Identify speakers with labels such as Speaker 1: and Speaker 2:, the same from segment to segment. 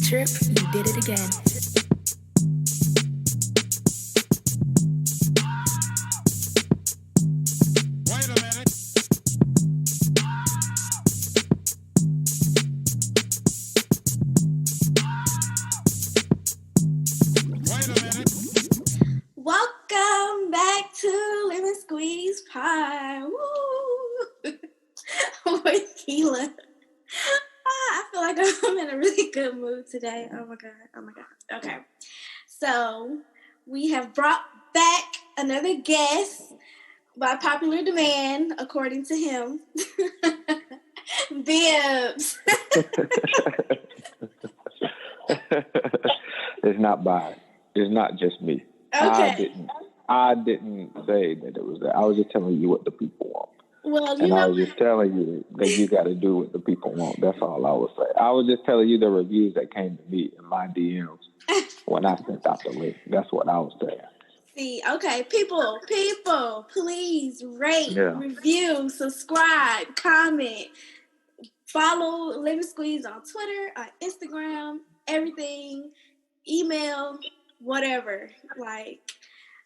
Speaker 1: Trip, you did it again.
Speaker 2: Wait a minute.
Speaker 3: Welcome back to Lemon Squeeze Pie. Woo! With Kila. I feel like I'm in a really good mood today. Oh my god. Okay. So we have brought back another guest by popular demand, according to him. Bibbs.
Speaker 4: It's not just me.
Speaker 3: Okay.
Speaker 4: I didn't say that it was that. I was just telling you what the people want.
Speaker 3: Well,
Speaker 4: I was just telling you that you got to do what the people want. That's all I was saying. I was just telling you the reviews that came to me in my DMs when I sent out the link. That's what I was saying.
Speaker 3: See, okay, people, please rate, review, subscribe, comment, follow Lemon Squeeze on Twitter, on Instagram, everything, email, whatever. Like,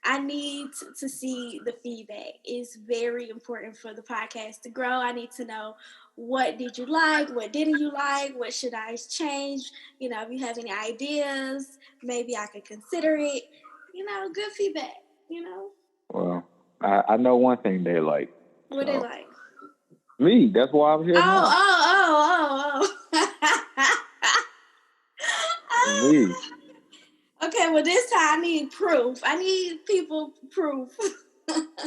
Speaker 3: I need to see the feedback. It's very important for the podcast to grow. I need to know, what did you like? What didn't you like? What should I change? You know, if you have any ideas, maybe I could consider it. You know, good feedback, you know?
Speaker 4: Well, I know one thing they like.
Speaker 3: What they like?
Speaker 4: Me. That's why I'm here now. Me.
Speaker 3: Okay, well, this time I need proof. I need people proof.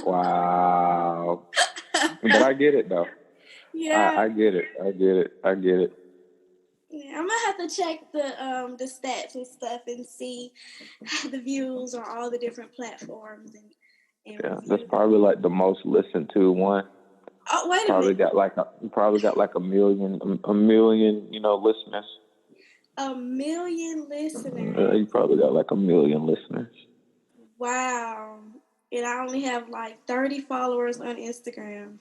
Speaker 4: Wow. But I get it, though.
Speaker 3: Yeah.
Speaker 4: I get it.
Speaker 3: Yeah, I'm gonna have to check the stats and stuff and see the views on all the different platforms and
Speaker 4: yeah, that's probably like the most listened to one.
Speaker 3: Oh, wait a
Speaker 4: probably
Speaker 3: minute.
Speaker 4: Probably got like a million, listeners.
Speaker 3: A million listeners.
Speaker 4: You probably got like a million listeners.
Speaker 3: Wow. And I only have like 30 followers on Instagram.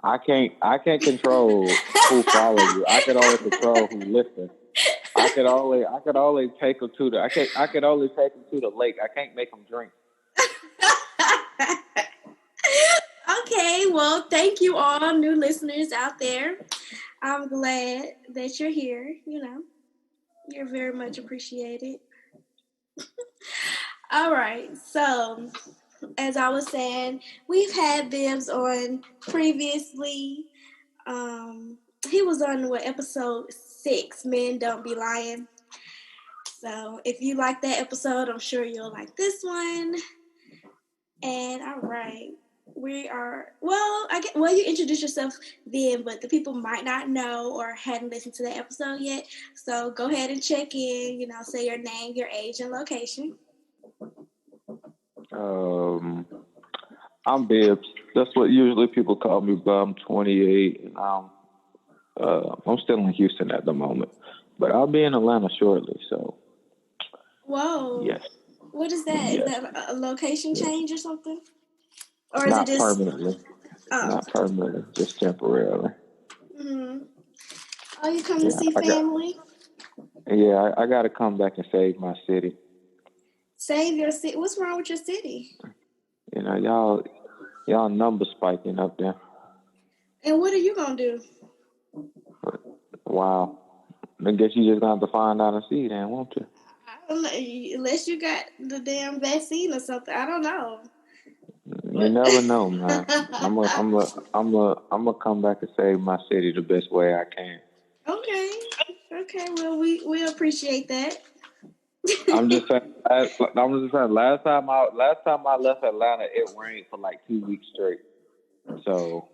Speaker 4: I can't control who follows you. I can only control who listens. I could only take them to the lake. I can't make them drink.
Speaker 3: Okay, well, thank you all new listeners out there. I'm glad that you're here, you know. You're very much appreciated. All right, so as I was saying, we've had Bibbs on previously. He was on episode 6, Men Don't Be Lying. So if you like that episode, I'm sure you'll like this one. And all right, you introduced yourself then, but the people might not know or hadn't listened to that episode yet. So go ahead and check in, say your name, your age, and location.
Speaker 4: I'm Bibbs. That's what usually people call me, but I'm 28 and I'm still in Houston at the moment. But I'll be in Atlanta shortly, so.
Speaker 3: Whoa.
Speaker 4: Yes.
Speaker 3: What is that?
Speaker 4: Yes.
Speaker 3: Is that a location change or something? Or is
Speaker 4: Not
Speaker 3: it just
Speaker 4: permanently? Not permanently, just temporarily.
Speaker 3: Mm-hmm. Oh, you come to see family?
Speaker 4: I got to come back and save my city.
Speaker 3: Save your city? What's wrong with your city?
Speaker 4: Y'all numbers spiking up there.
Speaker 3: And what are you gonna do?
Speaker 4: Wow. I guess you just gonna have to find out and see then, won't you?
Speaker 3: I don't know. Unless you got the damn vaccine or something. I don't know.
Speaker 4: You never know, man. I'm gonna come back and save my city the best way I can.
Speaker 3: Okay. Well, we appreciate that.
Speaker 4: I'm just saying. Last time I left Atlanta, it rained for like 2 weeks straight. So,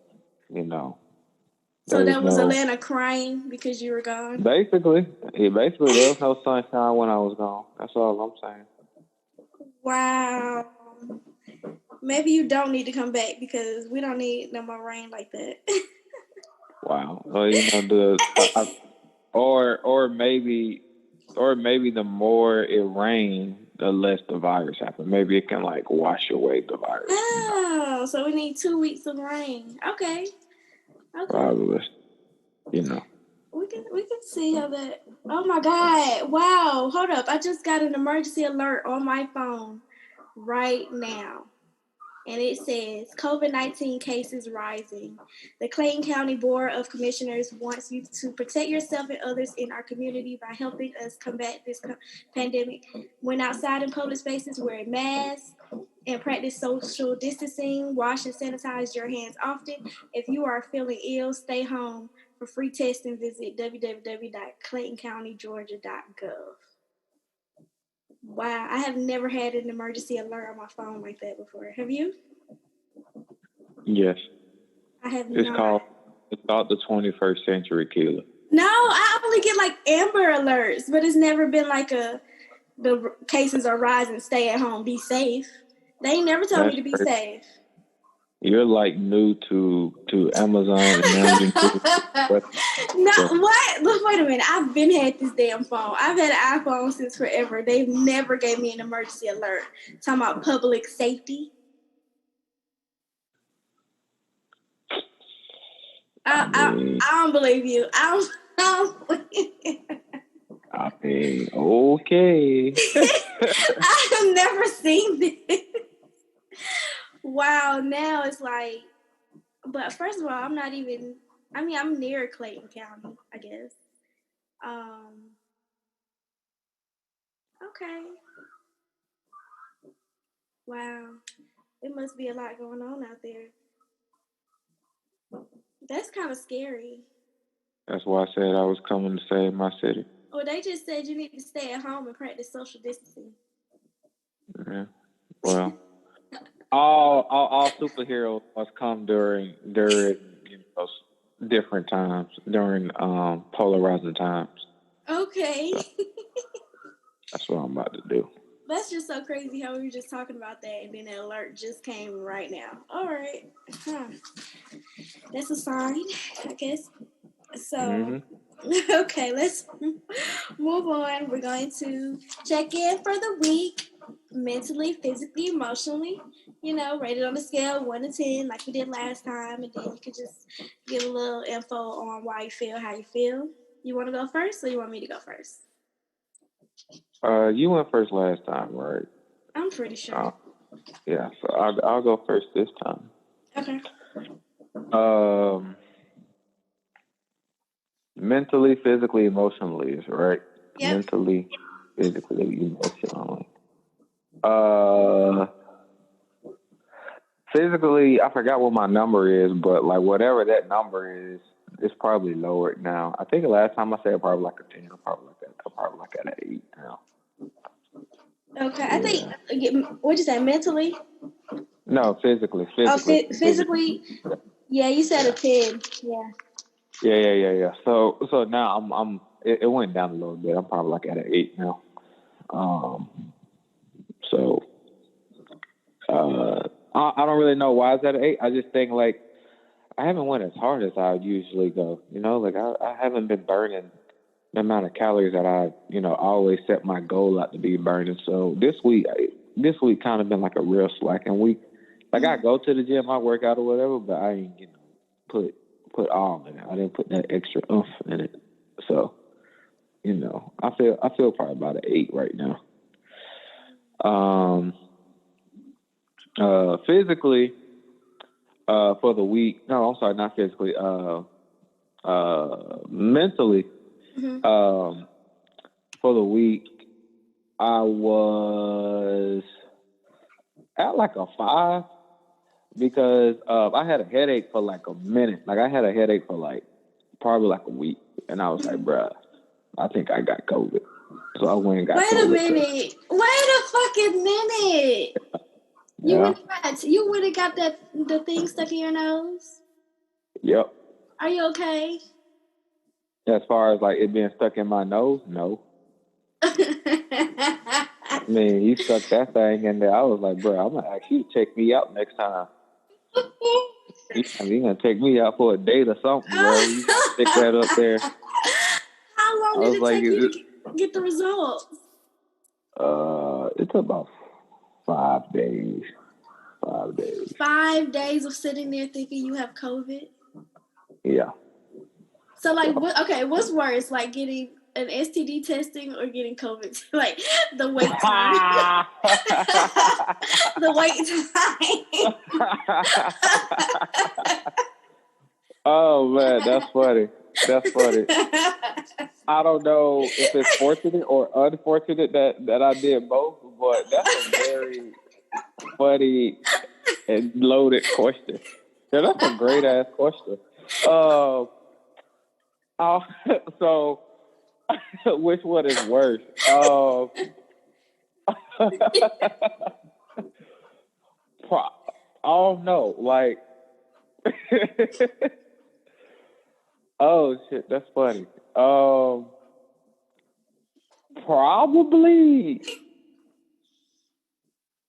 Speaker 3: So that was Atlanta crying because you were gone?
Speaker 4: Basically, there was no sunshine when I was gone. That's all I'm saying.
Speaker 3: Wow. Maybe you don't need to come back because we don't need no more rain like that.
Speaker 4: Wow. Well, or maybe the more it rains, the less the virus happens. Maybe it can like wash away the virus.
Speaker 3: Oh, so we need 2 weeks of rain. Okay.
Speaker 4: Probably.
Speaker 3: We can see how that. Oh my God! Wow! Hold up! I just got an emergency alert on my phone right now. And it says COVID-19 cases rising. The Clayton County Board of Commissioners wants you to protect yourself and others in our community by helping us combat this pandemic. When outside in public spaces, wear masks and practice social distancing. Wash and sanitize your hands often. If you are feeling ill, stay home. For free testing, visit www.claytoncountygeorgia.gov. Wow, I have never had an emergency alert on my phone like that before. Have you?
Speaker 4: Yes.
Speaker 3: I have
Speaker 4: It's
Speaker 3: not.
Speaker 4: It's called the 21st century Kila.
Speaker 3: No, I only get like Amber alerts, but it's never been like the cases are rising, stay at home, be safe. They ain't never told me to be safe.
Speaker 4: You're like new to Amazon and managing.
Speaker 3: No, what? Look, wait a minute. I've been had this damn phone. I've had an iPhone since forever. They've never gave me an emergency alert. Talking about public safety. I don't believe you. I don't believe you.
Speaker 4: I mean, okay.
Speaker 3: I have never seen this. Wow, now it's like, but first of all, I'm near Clayton County, I guess. Okay. Wow. It must be a lot going on out there. That's kind of scary.
Speaker 4: That's why I said I was coming to save my city.
Speaker 3: Well, they just said you need to stay at home and practice social distancing.
Speaker 4: Yeah. Well, all superheroes must come during different times, during polarizing times.
Speaker 3: Okay.
Speaker 4: So, that's what I'm about to do.
Speaker 3: That's just so crazy how we were just talking about that and then the alert just came right now. All right. That's a sign, I guess. So, Okay, let's move on. We're going to check in for the week, mentally, physically, emotionally. Rated on a scale of 1 to 10 like we did last time. And then you could just give a little info on why you feel how you feel. You want to go first or you want me to go first?
Speaker 4: You went first last time, right?
Speaker 3: I'm pretty sure.
Speaker 4: Yeah, so I'll go first this time.
Speaker 3: Okay.
Speaker 4: Mentally, physically, emotionally is right.
Speaker 3: Yep.
Speaker 4: Mentally, physically, emotionally. Physically, I forgot what my number is, but like whatever that number is, it's probably lowered now. I think the last time I said probably like a 10, I'm probably like at an 8 now.
Speaker 3: Okay, I think. What'd you say? Mentally?
Speaker 4: No, physically.
Speaker 3: Oh, physically. Yeah, you said a 10. Yeah.
Speaker 4: Yeah. So now it went down a little bit. I'm probably like at an 8 now. I don't really know why it's at an 8. I just think like I haven't went as hard as I usually go. Like I haven't been burning the amount of calories that I always set my goal out to be burning. So this week kind of been like a real slacking week. Like I go to the gym, I work out or whatever, but I ain't put all in it. I didn't put that extra oomph in it. So I feel probably about an 8 right now. Physically, for the week. No, I'm sorry, not physically. Mentally, for the week, I was at like a 5 because I had a headache for like a minute. Like I had a headache for like probably like a week, and I was like, bruh, I think I got COVID. So I went and got COVID.
Speaker 3: Wait a fucking minute. You went and got the thing stuck in your nose?
Speaker 4: Yep.
Speaker 3: Are you okay?
Speaker 4: As far as like it being stuck in my nose, no. I mean, he stuck that thing in there. I was like, bro, I'm gonna ask you to take me out next time. You're gonna take me out for a date or something, bro. You gotta stick that up there.
Speaker 3: How long did it take you to get the results?
Speaker 4: It took about 5 days. 5 days.
Speaker 3: 5 days of sitting there thinking you have COVID?
Speaker 4: Yeah.
Speaker 3: So, like, what's worse, like getting an STD testing or getting COVID? Like, the wait time. The wait time.
Speaker 4: Oh, man, that's funny. That's funny. I don't know if it's fortunate or unfortunate that I did both, but that's a very funny and loaded question. Yeah, that's a great ass question. So, which one is worse? Oh no, like, oh shit, that's funny. Probably.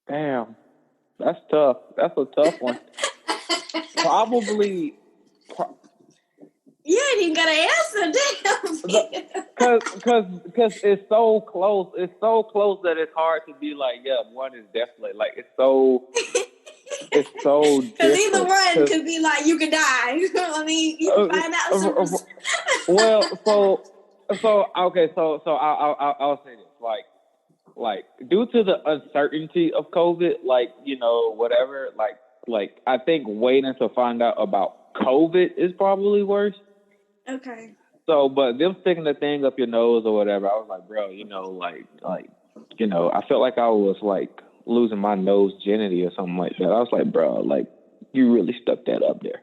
Speaker 4: Damn, that's tough. That's a tough one. Probably.
Speaker 3: You ain't even got an answer,
Speaker 4: damn. Because it's so close. It's so close that it's hard to be like, yeah, one is definitely like it's so. It's so different.
Speaker 3: Because either one could be like you could die. I mean, you can find out.
Speaker 4: Well, so okay, so I'll say this, like due to the uncertainty of COVID, like, you know, whatever, like I think waiting to find out about COVID is probably worse.
Speaker 3: Okay.
Speaker 4: So, but them sticking the thing up your nose or whatever, I was like, bro, you know, like, you know, I felt like I was like losing my nose virginity or something like that. I was like, bro, like, you really stuck that up there.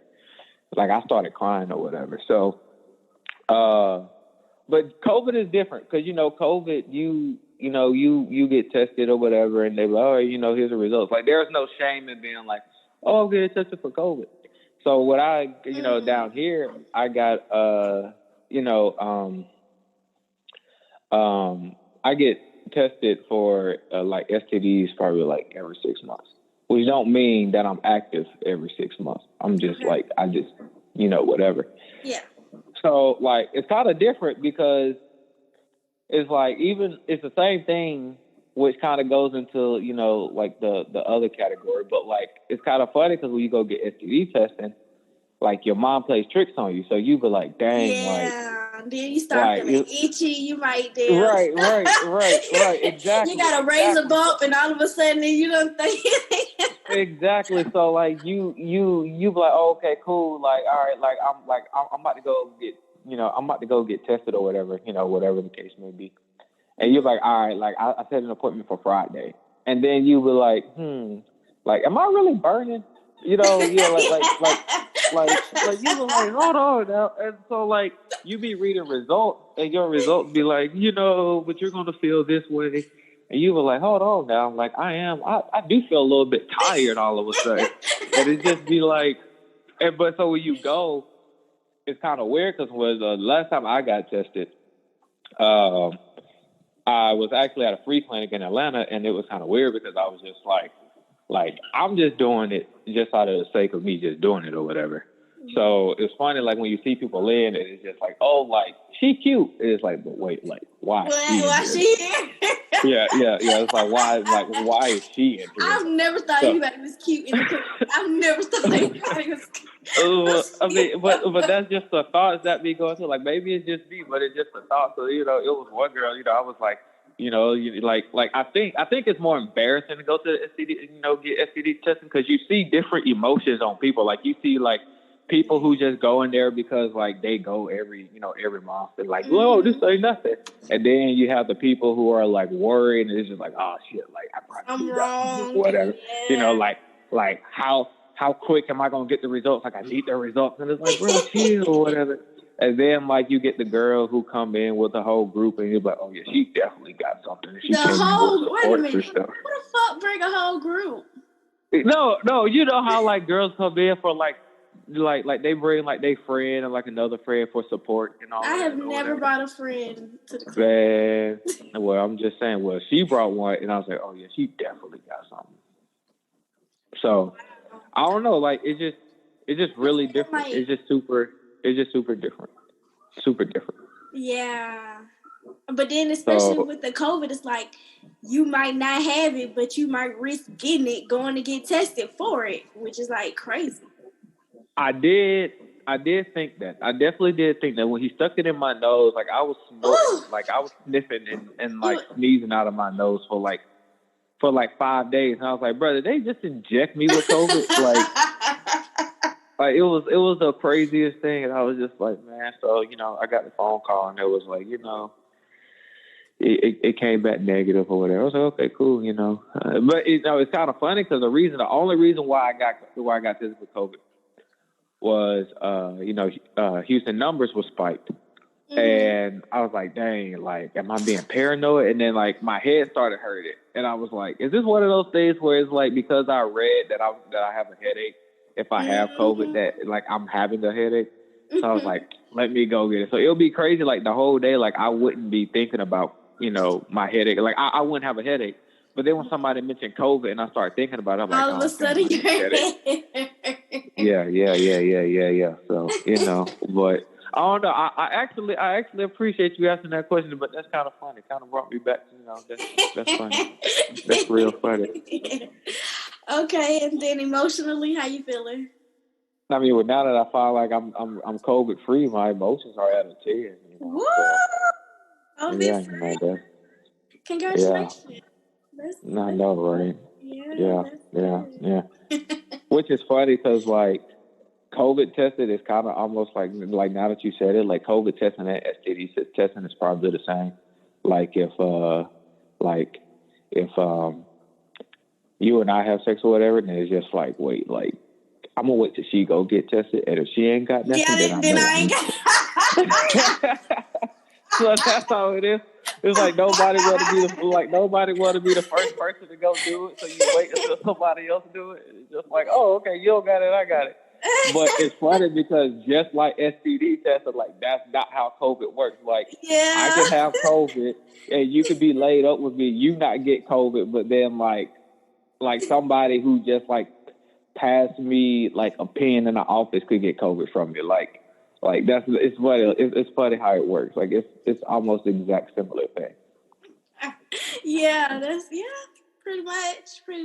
Speaker 4: Like, I started crying or whatever. So, but COVID is different because, you know, COVID, you get tested or whatever, and they're like, oh, you know, here's the results. Like, there's no shame in being like, oh, I'm getting tested for COVID. So what I, you know, down here, I got, I get tested for like STDs probably like every 6 months, which don't mean that I'm active every 6 months. I'm just like, I just, you know, whatever.
Speaker 3: Yeah.
Speaker 4: So like, it's kind of different because it's like, even it's the same thing, which kind of goes into, you know, like the other category, but like, it's kind of funny because when you go get STD testing, like your mom plays tricks on you. So you be like, dang,
Speaker 3: like, then you start feeling itchy. You might do.
Speaker 4: Right, exactly.
Speaker 3: You got a razor bump, and all of a sudden, you don't think.
Speaker 4: Exactly. So like you be like, oh, okay, cool. Like, all right, I'm about to go get, you know, I'm about to go get tested or whatever, you know, whatever the case may be. And you're like, all right, like I set an appointment for Friday, and then you be like, like, am I really burning? You know, yeah, like you were like, hold on now. And so like you be reading results and your results be like, you know, but you're gonna feel this way. And you were like, hold on now. Like I do feel a little bit tired all of a sudden. And it just be like, but so when you go, it's kind of weird because the last time I got tested, I was actually at a free clinic in Atlanta, and it was kind of weird because I was just like I'm just doing it just out of the sake of me just doing it or whatever. So it's funny, like when you see people in, and it's just like, oh, like she cute. It's like, but wait, like why she here? Yeah. It's like why is she in here?
Speaker 3: I've never thought anybody was cute in the clinic. I've never thought anybody was cute.
Speaker 4: I mean, but that's just the thoughts that be going through. Like maybe it's just me, but it's just the thought. So you know, it was one girl. You know, I was like, you know, like I think it's more embarrassing to go to the STD, you know, get STD testing because you see different emotions on people. Like you see like people who just go in there because like they go every month and like, whoa, this ain't nothing. And then you have the people who are like worried and it's just like, oh shit, like
Speaker 3: I'm wrong,
Speaker 4: whatever.
Speaker 3: Yeah.
Speaker 4: You know, like how quick am I gonna get the results? Like I need the results, and it's like, bro, chill or whatever. And then, like, you get the girl who come in with the whole group, and you're like, oh, yeah, she definitely got something. She
Speaker 3: wait a minute.
Speaker 4: Who the
Speaker 3: fuck bring a whole group?
Speaker 4: No, you know how, like, girls come in for, like they bring, like, their friend and, like, another friend for support and all that.
Speaker 3: I have never brought a friend to the club.
Speaker 4: Man, well, I'm just saying, well, she brought one, and I was like, oh, yeah, she definitely got something. So, I don't know, like, it's just really different. It's just super different. Super different.
Speaker 3: Yeah. But then especially with the COVID, it's like you might not have it, but you might risk getting it, going to get tested for it, which is like crazy.
Speaker 4: I did I did think that. I definitely did think that when he stuck it in my nose, like I was snorting, like I was sniffing and like sneezing out of my nose for like 5 days, and I was like, brother, they just inject me with COVID, like it was the craziest thing, and I was just like, man. So I got the phone call, and it was like, it came back negative or whatever. I was like, okay, cool, but it's kind of funny because the only reason why I got tested with COVID was, Houston numbers were spiked. Mm-hmm. And I was like, dang, like, am I being paranoid? And then, like, my head started hurting. And I was like, is this one of those things where it's like, because I read that I have a headache, if I have COVID, that, like, I'm having a headache? So I was like, let me go get it. So it'll be crazy, like, the whole day, like, I wouldn't be thinking about, my headache. Like, I wouldn't have a headache. But then when somebody mentioned COVID and I started thinking about it, I'm like,
Speaker 3: all of a sudden you're
Speaker 4: Yeah. So, but I don't know. I actually appreciate you asking that question, but that's kind of funny. It kind of brought me back to, that's funny. That's real funny.
Speaker 3: Okay, and then emotionally, how you feeling?
Speaker 4: I mean, well, now that I feel like I'm COVID free, my emotions are at a 10.
Speaker 3: Woo!
Speaker 4: So,
Speaker 3: Congratulations. Yeah.
Speaker 4: I know, right? Yeah. Which is funny because, like, COVID tested is kind of almost like now that you said it, like COVID testing and STD testing is probably the same. Like if you and I have sex or whatever, then it's just like, wait, like I'm gonna wait till she go get tested, and if she ain't got nothing, then I ain't got. So that's how it is. It's like nobody want to be the first person to go do it. So you wait until somebody else do it. It's just like, oh, okay, you don't got it, I got it. But it's funny because just like STD testing, like that's not how COVID works. Like I can have COVID and you could be laid up with me, you not get COVID, but then like somebody who just like passed me like a pen in the office could get COVID from me. Like it's funny. It's funny how it works. Like it's almost the exact similar thing.
Speaker 3: Pretty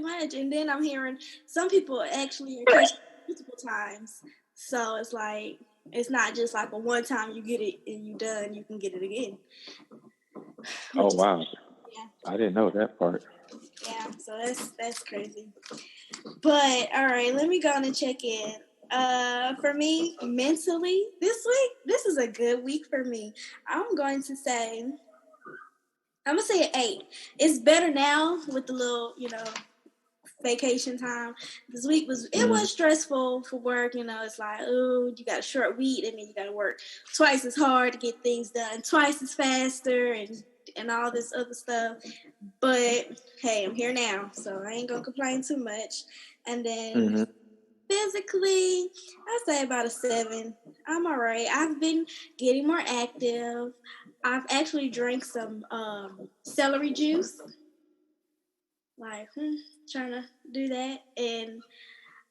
Speaker 3: much. And then I'm hearing some people actually are catching multiple times. So it's like it's not just like a one time you get it and you done. You can get it again.
Speaker 4: Oh wow! I didn't know that part.
Speaker 3: Yeah, so that's crazy. But all right, let me go on and check in. For me, mentally, this week, this is a good week for me. I'm gonna say an 8. It's better now with the little, vacation time. This week was stressful for work. It's like, oh, you got a short week and then you got to work twice as hard to get things done, twice as faster and all this other stuff. But hey, I'm here now, so I ain't gonna complain too much. And then physically, I say about a 7. I'm all right. I've been getting more active. I've actually drank some celery juice. Like, trying to do that. And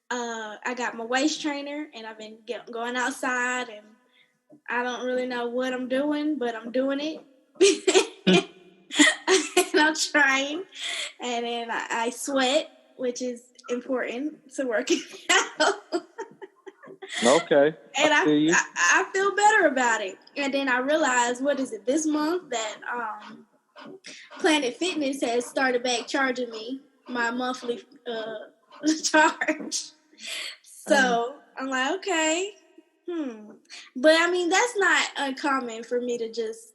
Speaker 3: I got my waist trainer, and I've been going outside, and I don't really know what I'm doing, but I'm doing it. And I'm trying. And then I sweat, which is important to working out.
Speaker 4: Okay.
Speaker 3: And I feel better about it. And then I realized, what is it, this month that Planet Fitness has started back charging me my monthly charge. So I'm like, okay. But I mean, that's not uncommon for me to just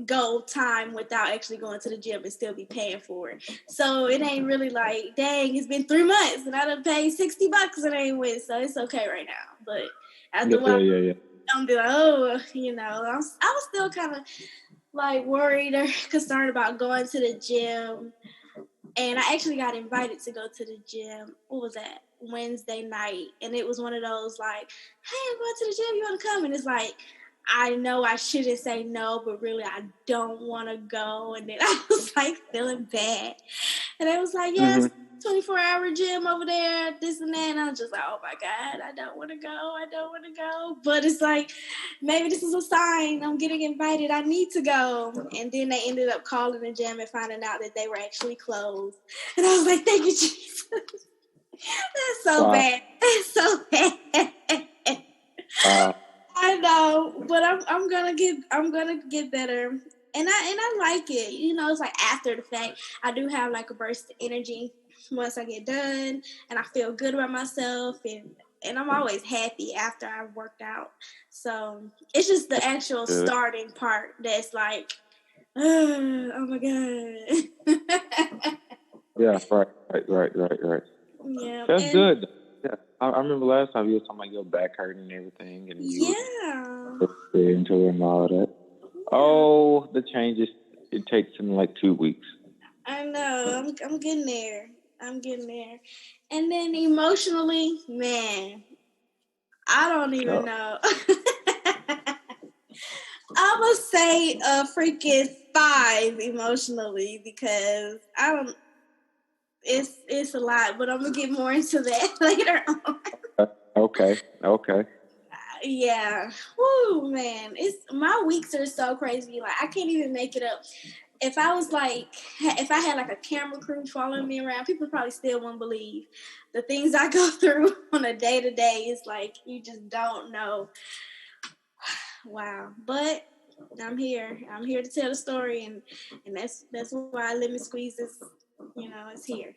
Speaker 3: go time without actually going to the gym and still be paying for it. So it ain't really like, dang, it's been 3 months and I done paid $60 and I ain't win. So it's okay right now. But after a while, I'm be like, I was still kind of like worried or concerned about going to the gym. And I actually got invited to go to the gym. What was that? Wednesday night. And it was one of those like, hey, I'm going to the gym. You want to come? And it's like, I know I shouldn't say no, but really I don't want to go. And then I was like feeling bad. And I was like, yes, 24-hour gym over there, this and that. And I was just like, oh my God, I don't want to go. But it's like, maybe this is a sign. I'm getting invited. I need to go. And then they ended up calling the gym and finding out that they were actually closed. And I was like, thank you, Jesus. That's so bad. That's so bad. I know, but I'm gonna get better, and I like it. You know, it's like after the fact, I do have like a burst of energy once I get done, and I feel good about myself, and I'm always happy after I've worked out. So it's just the actual starting part that's like, oh my god.
Speaker 4: Yeah, right.
Speaker 3: Yeah,
Speaker 4: that's good. Yeah, I remember last time you were talking about your back hurting and everything, and you were into it and all that. Yeah. Oh, the changes. It takes in like 2 weeks.
Speaker 3: I know. I'm getting there. And then emotionally, man, I don't even know. I would say a freaking 5 emotionally because I don't. It's a lot, but I'm gonna get more into that later on.
Speaker 4: Okay.
Speaker 3: Yeah. Woo, man. My weeks are so crazy. Like I can't even make it up. If I had like a camera crew following me around, people probably still wouldn't believe the things I go through on a day to day. It's like you just don't know. Wow. But I'm here. I'm here to tell the story, and that's why Lemon Squeeze is, it's here.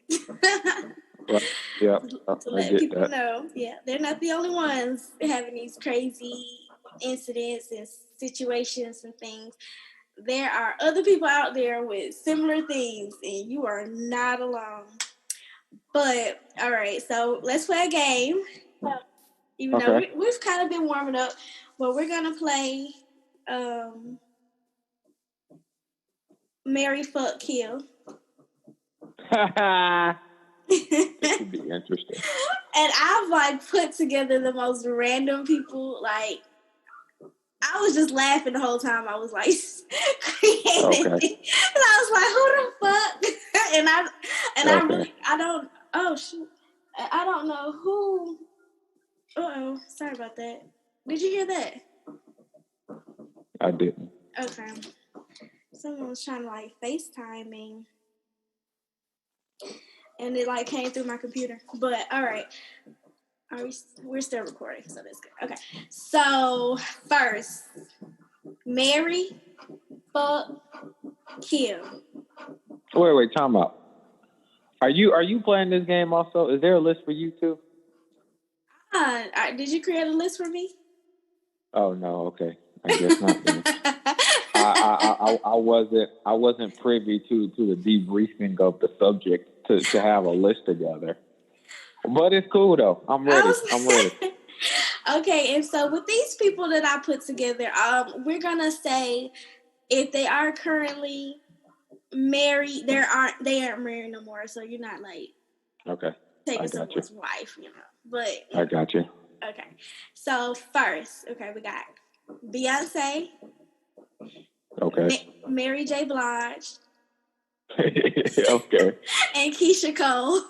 Speaker 4: Yeah.
Speaker 3: To let people know. Yeah, they're not the only ones having these crazy incidents and situations and things. There are other people out there with similar things, and you are not alone. But all right, so let's play a game. Even though we've kind of been warming up, but we're gonna play Marry, Fuck, Kill.
Speaker 4: This would be interesting.
Speaker 3: And I've put together the most random people. Like I was just laughing the whole time. I was creating it. And I was like, who the fuck? I don't know who. Sorry about that. Did you hear that?
Speaker 4: I didn't.
Speaker 3: Okay. Someone was trying to FaceTime me. And it came through my computer. But all right. We're still recording, so that's good. Okay. So first, marry, fuck, kill.
Speaker 4: Wait, time out. Are you playing this game also? Is there a list for you too?
Speaker 3: Did you create a list for me?
Speaker 4: Oh no, okay. I guess not. I wasn't privy to the debriefing of the subject to have a list together. But it's cool though. I'm ready.
Speaker 3: Okay, and so with these people that I put together, we're gonna say if they are currently married, they aren't married no more. So you're not taking someone's wife, But
Speaker 4: I got you.
Speaker 3: Okay, so first, we got Beyonce.
Speaker 4: Okay.
Speaker 3: Mary J. Blige.
Speaker 4: Okay.
Speaker 3: And Keisha Cole.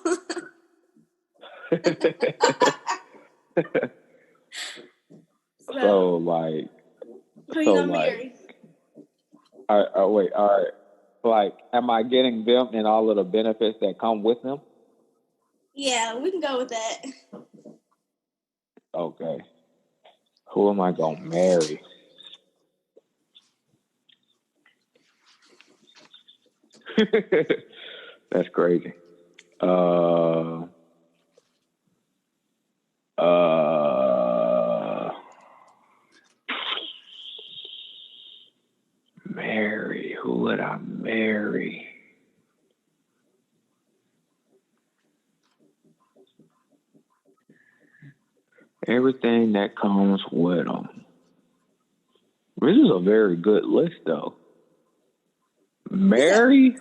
Speaker 4: So
Speaker 3: who you gonna marry?
Speaker 4: Wait, all right. Am I getting them and all of the benefits that come with them?
Speaker 3: Yeah, we can go with that.
Speaker 4: Okay. Who am I gonna marry? That's crazy. Marry. Who would I marry? Everything that comes with them. This is a very good list, though. Marry?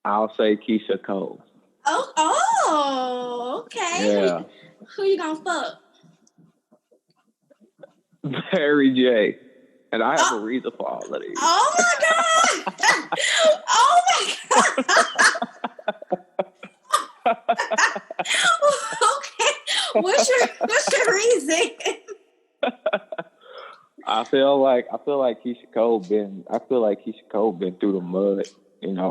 Speaker 4: I'll say Keisha Cole.
Speaker 3: Oh, okay.
Speaker 4: Yeah.
Speaker 3: Who you gonna fuck?
Speaker 4: Mary J. And I have a reason for all of these.
Speaker 3: Oh my god! Oh my god! Okay. What's your reason?
Speaker 4: I feel like Keisha Cole been through the mud.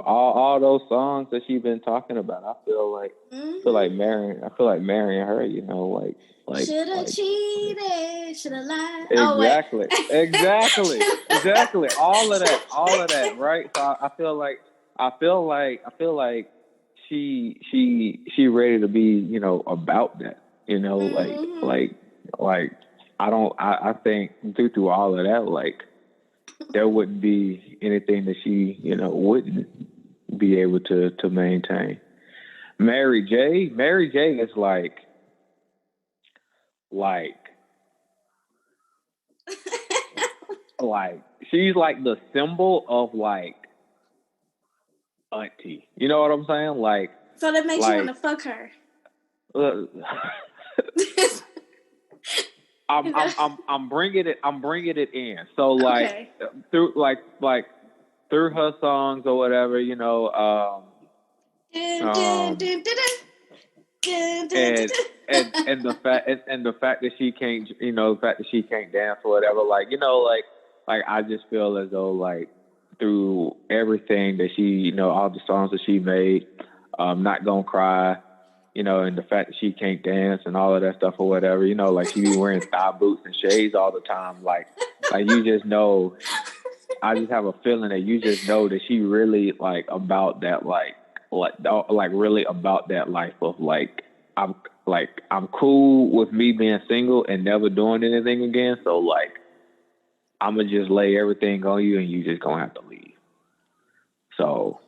Speaker 4: All those songs that she's been talking about. I feel like marrying her. Like,
Speaker 3: shoulda cheated, shoulda lied.
Speaker 4: Exactly, exactly. All of that, right? So I feel like she ready to be, about that, like I think through all of that, like there wouldn't be anything that she, wouldn't be able to maintain. Mary J is like she's like the symbol of like auntie. You know what I'm saying? Like,
Speaker 3: so that makes you want to fuck her.
Speaker 4: I'm bringing it in. So like through through her songs or whatever, and the fact that she can't, dance or whatever, like I just feel as though like through everything that she, all the songs that she made, Not Gonna Cry, and the fact that she can't dance and all of that stuff or whatever, like she be wearing thigh boots and shades all the time, like you just know. I just have a feeling that you just know that she really like about that, like really about that life of like I'm cool with me being single and never doing anything again. So like I'm gonna just lay everything on you and you just gonna have to leave. So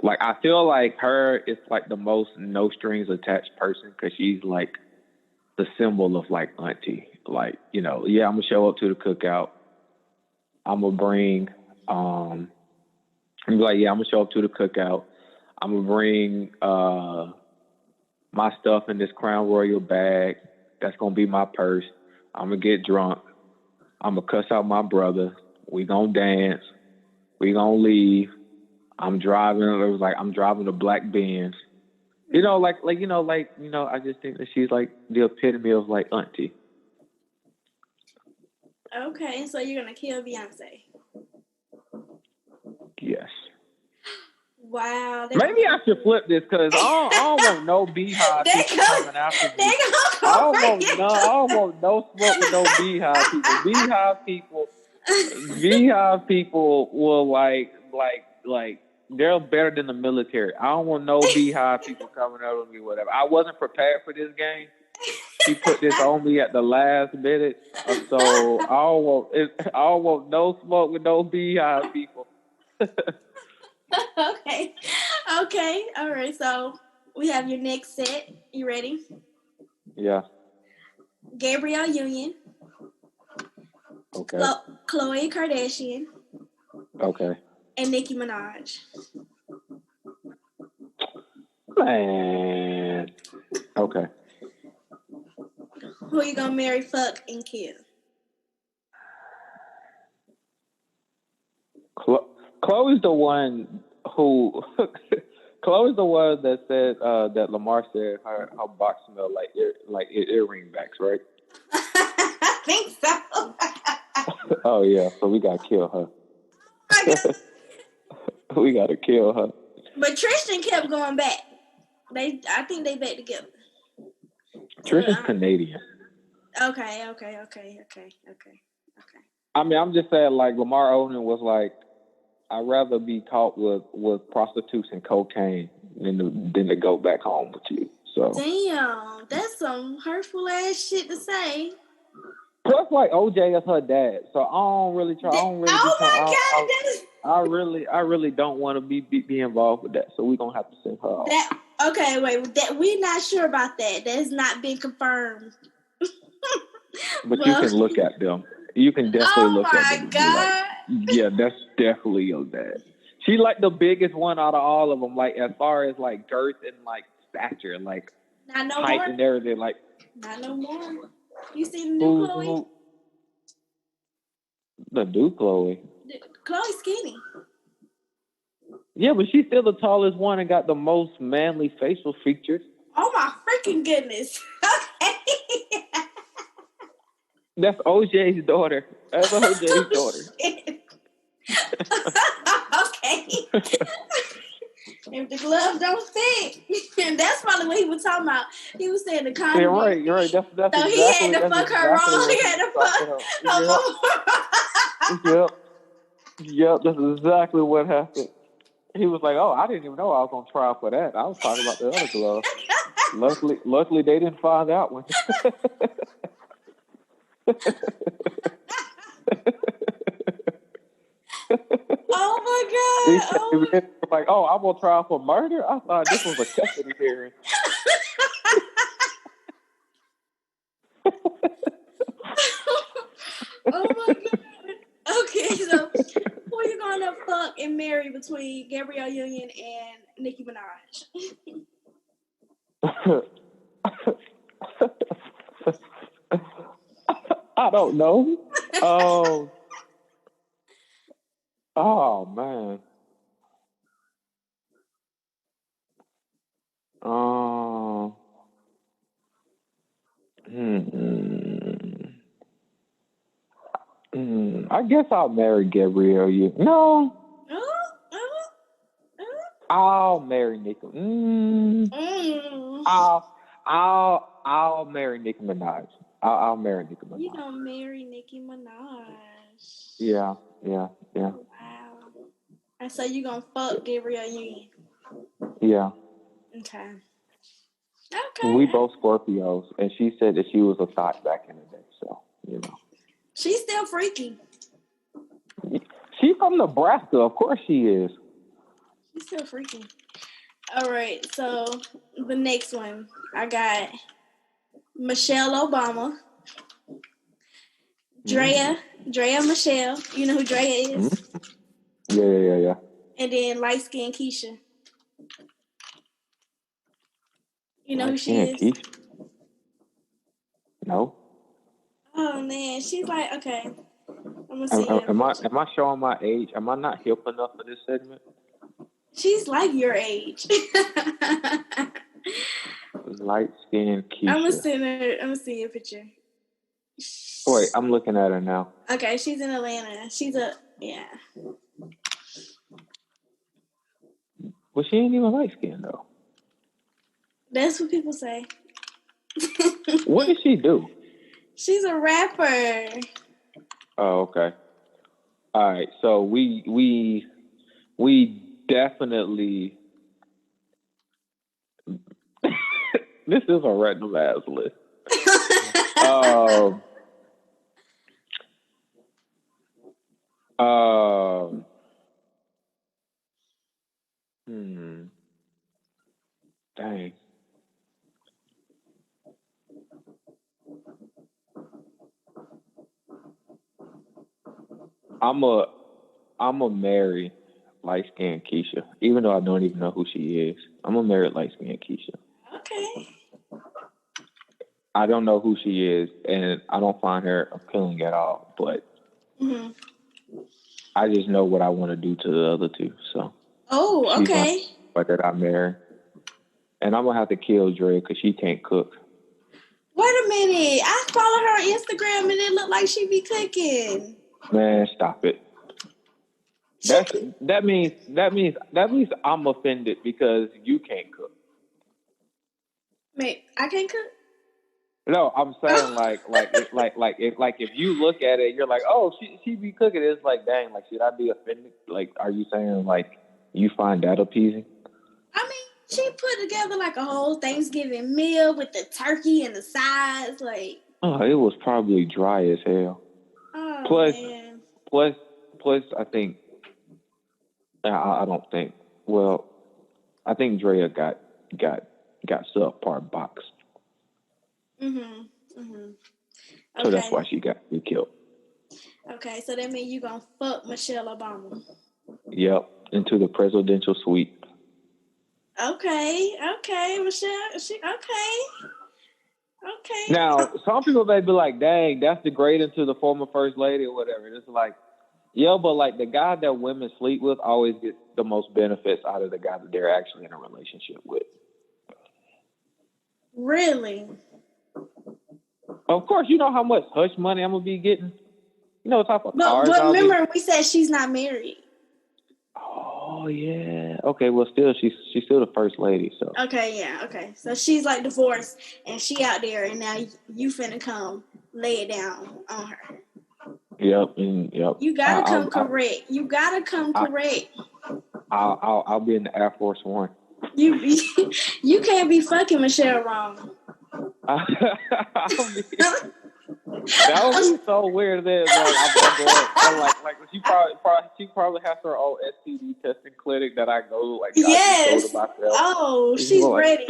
Speaker 4: like I feel like her is like the most no strings attached person because she's like the symbol of like auntie. Like I'm gonna show up to the cookout. I'm gonna bring, I'm gonna show up to the cookout. I'm gonna bring my stuff in this Crown Royal bag. That's gonna be my purse. I'm gonna get drunk. I'm gonna cuss out my brother. We gonna dance. We gonna leave. I'm driving. It was like I'm driving a black Benz. I just think that she's like the epitome of like auntie.
Speaker 3: Okay, so you're gonna kill Beyonce?
Speaker 4: Yes.
Speaker 3: Wow.
Speaker 4: Maybe I should flip this because I don't want no beehive people coming after me. I don't want no smoke with no beehive people. Beehive people will like they're better than the military. I don't want no beehive people coming over me, whatever. I wasn't prepared for this game. She put this on me at the last minute, so I don't want no smoke with no beehive people.
Speaker 3: Okay, all right. So we have your next set. You ready?
Speaker 4: Yeah.
Speaker 3: Gabrielle Union.
Speaker 4: Okay.
Speaker 3: Khloe Kardashian.
Speaker 4: Okay.
Speaker 3: And Nicki Minaj.
Speaker 4: Man. Okay.
Speaker 3: Who you gonna marry, fuck, and kill?
Speaker 4: Chloe's the one who. Chloe's the one that said that Lamar said her box smelled like earring backs, right?
Speaker 3: I think so.
Speaker 4: Oh yeah, so we gotta kill her. We gotta kill her.
Speaker 3: But Tristan kept going back. I think they back together.
Speaker 4: Tristan's Canadian.
Speaker 3: Okay.
Speaker 4: I mean, I'm just saying, like Lamar Odom was like, I'd rather be caught with prostitutes and cocaine than to go back home with you. So
Speaker 3: damn, that's some hurtful ass shit to say.
Speaker 4: Plus, like OJ is her dad, so I don't really try. I really don't want to be involved with that. So we're gonna have to send her off.
Speaker 3: Okay, wait. We're not sure about that. That has not been confirmed.
Speaker 4: But you can look at them. You can definitely look at them.
Speaker 3: Oh my God.
Speaker 4: Yeah, that's definitely your dad. She like the biggest one out of all of them. Like as far as like girth and like stature, like
Speaker 3: not no
Speaker 4: height
Speaker 3: more.
Speaker 4: and everything. Like
Speaker 3: not no more. You seen the new Chloe?
Speaker 4: The new Chloe.
Speaker 3: Chloe's skinny.
Speaker 4: Yeah, but she's still the tallest one and got the most manly facial features.
Speaker 3: Oh my freaking goodness. Okay.
Speaker 4: That's OJ's daughter. That's OJ's daughter.
Speaker 3: Okay. If the gloves don't fit, and that's probably what he was talking about. He was saying the condom.
Speaker 4: Yeah, right. You're right. That's
Speaker 3: so
Speaker 4: exactly.
Speaker 3: he had to fuck her
Speaker 4: exactly
Speaker 3: wrong. He had to fuck her mama.
Speaker 4: Yep. That's exactly what happened. He was like, "Oh, I didn't even know I was on trial for that. I was talking about the other glove." Luckily, they didn't find out one.
Speaker 3: Oh my God!
Speaker 4: Like, oh, I'm on trial for murder. I thought this was a custody hearing.
Speaker 3: Oh my God! Okay, so who are you gonna fuck and marry between Gabrielle Union and Nicki Minaj?
Speaker 4: I don't know. Oh man. I guess I'll marry Gabrielle. No. I'll marry Nicki. I'll marry Nicki Minaj. I'll marry Nicki Minaj.
Speaker 3: You gonna marry Nicki Minaj?
Speaker 4: Yeah.
Speaker 3: Wow. And so you gonna fuck Gabrielle Union?
Speaker 4: Yeah.
Speaker 3: Okay.
Speaker 4: We both Scorpios, and she said that she was a thought back in the day. So
Speaker 3: she's still freaky.
Speaker 4: She's from Nebraska. Of course she is.
Speaker 3: She's still freaky. All right, so the next one, I got Michelle Obama, Drea Michelle. You know who Drea is?
Speaker 4: Yeah.
Speaker 3: And then light skinned Keisha. You know who she is?
Speaker 4: Keisha? No.
Speaker 3: Oh man, she's like, okay. I'm gonna see.
Speaker 4: Am I showing my age? Am I not hip enough for this segment?
Speaker 3: She's like your age.
Speaker 4: Light skinned Keisha.
Speaker 3: I'm gonna see a picture.
Speaker 4: Wait, I'm looking at her now.
Speaker 3: Okay, she's in Atlanta. Yeah.
Speaker 4: Well, she ain't even light skinned though.
Speaker 3: That's what people say.
Speaker 4: What does she do?
Speaker 3: She's a rapper.
Speaker 4: Oh, okay. All right. So we definitely. This is a random ass list. Dang. I'm a marry light skinned Keisha, even though I don't even know who she is. I'm gonna marry light skinned Keisha.
Speaker 3: Okay.
Speaker 4: I don't know who she is, and I don't find her appealing at all. But I just know what I want to do to the other two. So.
Speaker 3: Oh, okay.
Speaker 4: But that I marry, and I'm gonna have to kill Dre because she can't cook.
Speaker 3: Wait a minute! I follow her on Instagram, and it looked like she be cooking.
Speaker 4: Man, stop it. That means I'm offended because you can't cook.
Speaker 3: Wait, I can't cook?
Speaker 4: No, I'm saying if you look at it, you're like, oh, she be cooking. It's like, dang, like should I be offended? Like, are you saying like you find that appeasing?
Speaker 3: I mean, she put together like a whole Thanksgiving meal with the turkey and the sides, like.
Speaker 4: Oh, it was probably dry as hell.
Speaker 3: Oh man.
Speaker 4: Plus, I think. I don't think. Well, I think Drea got subpar boxed.
Speaker 3: Okay.
Speaker 4: So that's why she got killed.
Speaker 3: Okay, so that means you gonna fuck Michelle Obama.
Speaker 4: Yep, into the presidential suite.
Speaker 3: Okay, Michelle. Okay.
Speaker 4: Now, some people may be like, "Dang, that's degrading to the former first lady or whatever." It's like, yeah, but like the guy that women sleep with always gets the most benefits out of the guy that they're actually in a relationship with.
Speaker 3: Really?
Speaker 4: Of course, you know how much hush money I'm gonna be getting. You know what type of cars.
Speaker 3: But remember, we said she's not married.
Speaker 4: Oh Oh yeah. Okay. Well, still, she's still the first lady. So.
Speaker 3: Okay. Yeah. Okay. So she's like divorced, and she out there, and now you finna come lay it down on her.
Speaker 4: Yep. Yep.
Speaker 3: You gotta come correct. You gotta come correct.
Speaker 4: I'll be in the Air Force One.
Speaker 3: You can't be fucking Michelle wrong.
Speaker 4: That would be so weird. Then like she probably has her own STD testing clinic that I go
Speaker 3: yes.
Speaker 4: Go to myself.
Speaker 3: Oh, she's ready.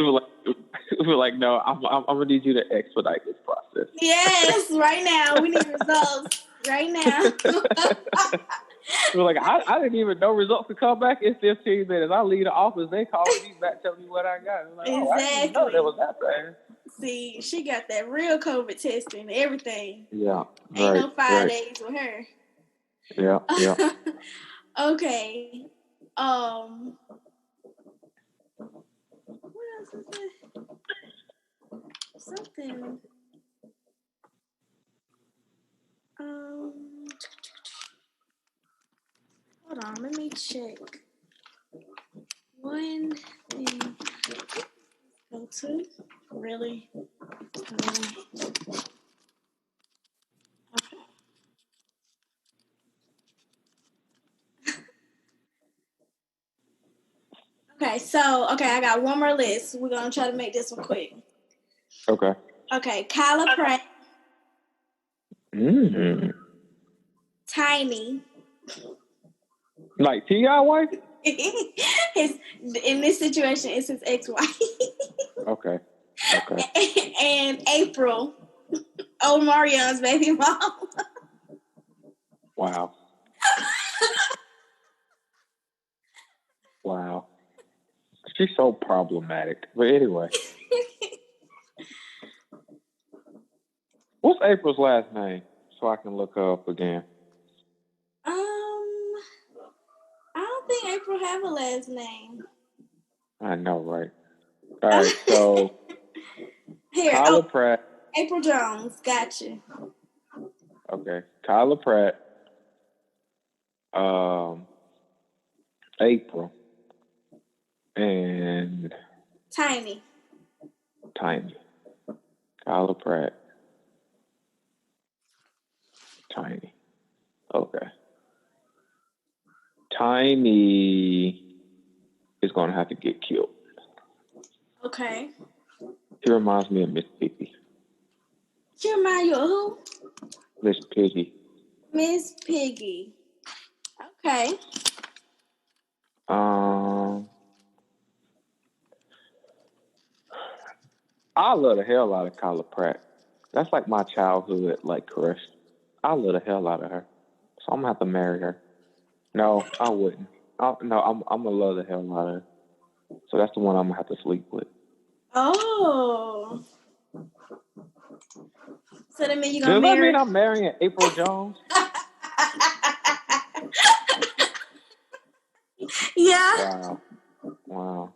Speaker 4: We're like, no, I'm gonna need you to expedite this process.
Speaker 3: Yes, right now we need results. Right now.
Speaker 4: We're like, I didn't even know results could come back in 15 minutes. I leave the office, they call me back, tell me what I got. I'm like,
Speaker 3: exactly.
Speaker 4: I didn't even know that was happening.
Speaker 3: See, she got that real COVID testing, everything.
Speaker 4: Yeah.
Speaker 3: Ain't no 5 days with her.
Speaker 4: Yeah.
Speaker 3: Okay. What else is there? Something. Hold on, let me check. One thing. Go to? Really? Okay, so I got one more list. We're gonna try to make this one quick.
Speaker 4: Okay.
Speaker 3: Okay, Kila Pratt. Tiny.
Speaker 4: Like T.I. wife?
Speaker 3: In this situation, it's his ex-wife.
Speaker 4: Okay.
Speaker 3: And April, Omarion's baby mom.
Speaker 4: Wow. Wow. She's so problematic. But anyway. What's April's last name? So I can look her up again.
Speaker 3: I don't think April have a last name.
Speaker 4: I know, right? All right, so
Speaker 3: here,
Speaker 4: Kila Pratt.
Speaker 3: April Jones, gotcha.
Speaker 4: Okay, Kila Pratt. April. And
Speaker 3: Tiny.
Speaker 4: Kila Pratt. Tiny. Okay. Tiny is going to have to get killed.
Speaker 3: Okay.
Speaker 4: She reminds me of Miss Piggy.
Speaker 3: She reminds you of who?
Speaker 4: Miss Piggy.
Speaker 3: Miss Piggy. Okay.
Speaker 4: I love the hell out of Kila Pratt. That's like my childhood crush. I love the hell out of her. So I'm gonna have to marry her. No, I wouldn't. I'm gonna love the hell out of her. So that's the one I'm gonna have to sleep with.
Speaker 3: Oh. So that means you're gonna
Speaker 4: Does
Speaker 3: marry?
Speaker 4: That mean I'm marrying April Jones?
Speaker 3: Yeah.
Speaker 4: Wow.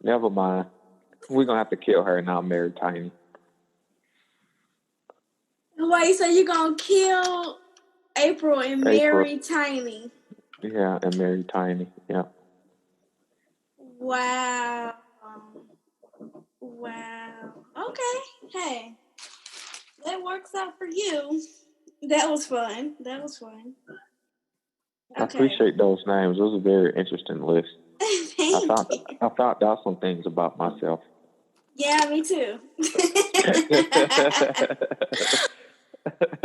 Speaker 4: Never mind. We're gonna have to kill her and I'll marry Tiny.
Speaker 3: Wait, so you're gonna kill April and marry Tiny?
Speaker 4: Yeah, and marry Tiny. Yeah.
Speaker 3: Wow. Okay. Hey, that works out for you. That was fun. Okay.
Speaker 4: I appreciate those names. Those are very interesting lists. I found out some things about myself.
Speaker 3: Yeah, me too.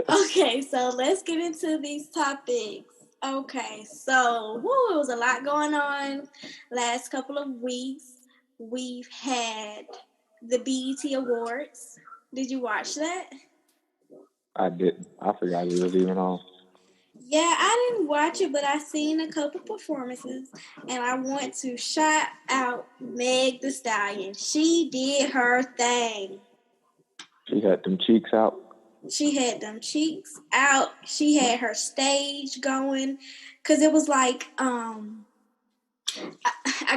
Speaker 3: Okay, so let's get into these topics. Okay, so it was a lot going on last couple of weeks. We've had the BET Awards. Did you watch that?
Speaker 4: I didn't. I forgot it was even on.
Speaker 3: Yeah, I didn't watch it, but I seen a couple performances, and I want to shout out Meg Thee Stallion. She did her thing.
Speaker 4: She had them cheeks out.
Speaker 3: She had them cheeks out. She had her stage going, cause it was like, I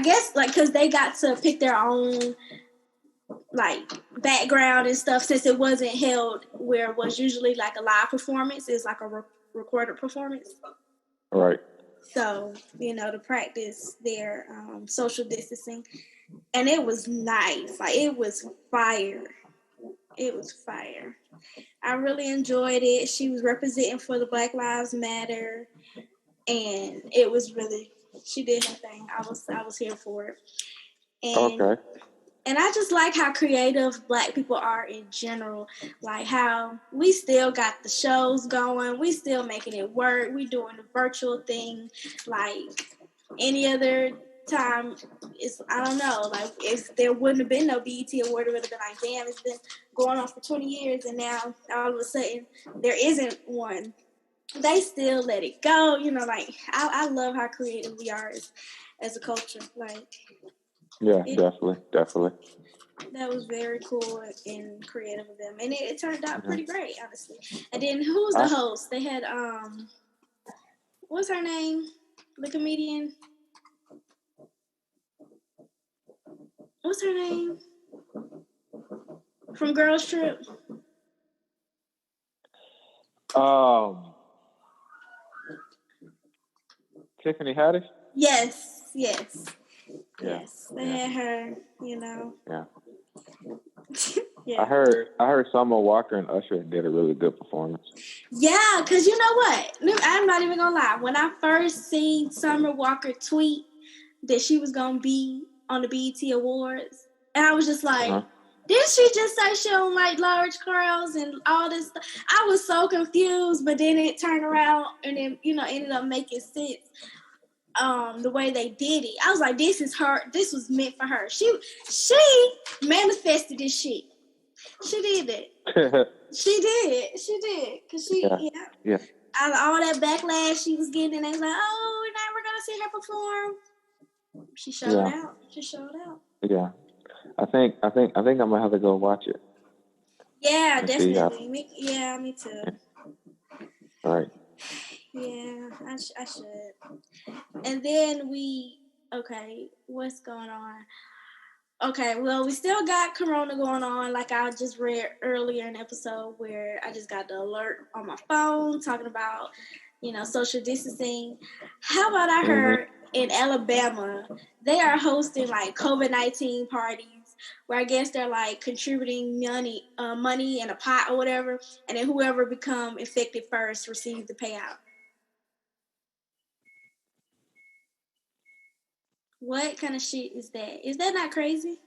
Speaker 3: guess cause they got to pick their own background and stuff, since it wasn't held where it was usually a live performance. It's like a recorded performance.
Speaker 4: Right.
Speaker 3: So, to practice their social distancing. And it was nice. Like, it was fire. It was fire. I really enjoyed it. She was representing for the Black Lives Matter. And it was really, she did her thing. I was here for it. And, okay. And I just like how creative Black people are in general. Like how we still got the shows going. We still making it work. We doing the virtual thing. Like any other time, I don't know. Like if there wouldn't have been no BET Award, it would have been like, damn, it's been going on for 20 years. And now all of a sudden there isn't one. They still let it go. Like I love how creative we are as a culture. Like,
Speaker 4: yeah, definitely.
Speaker 3: That was very cool and creative of them. And it turned out pretty great, honestly. And then who was the host? They had, what's her name? The comedian? What's her name? From Girls Trip?
Speaker 4: Tiffany Haddish?
Speaker 3: Yes. They had her,
Speaker 4: Yeah.
Speaker 3: Yeah.
Speaker 4: I heard Summer Walker and Usher did a really good performance.
Speaker 3: Yeah, because you know what? I'm not even going to lie. When I first seen Summer Walker tweet that she was going to be on the BET Awards, and I was just like, didn't she just say she don't like large crowds and all this stuff? I was so confused, but then it turned around and then, ended up making sense. The way they did it, I was like, "This is her. This was meant for her." She manifested this shit. She did it. She did. Cause yeah. Out of all that backlash she was getting, and they was like, "Oh, now we're gonna see her perform." She showed out.
Speaker 4: Yeah, I think I'm gonna have to go watch it.
Speaker 3: Yeah, definitely. Me too.
Speaker 4: All right.
Speaker 3: Yeah, I should. And then what's going on? Okay, well, we still got Corona going on. Like I just read earlier in an episode where I just got the alert on my phone talking about, social distancing. How about I heard in Alabama, they are hosting like COVID-19 parties where I guess they're like contributing money in a pot or whatever. And then whoever become infected first receives the payout. What kind of shit is that? Is that not crazy?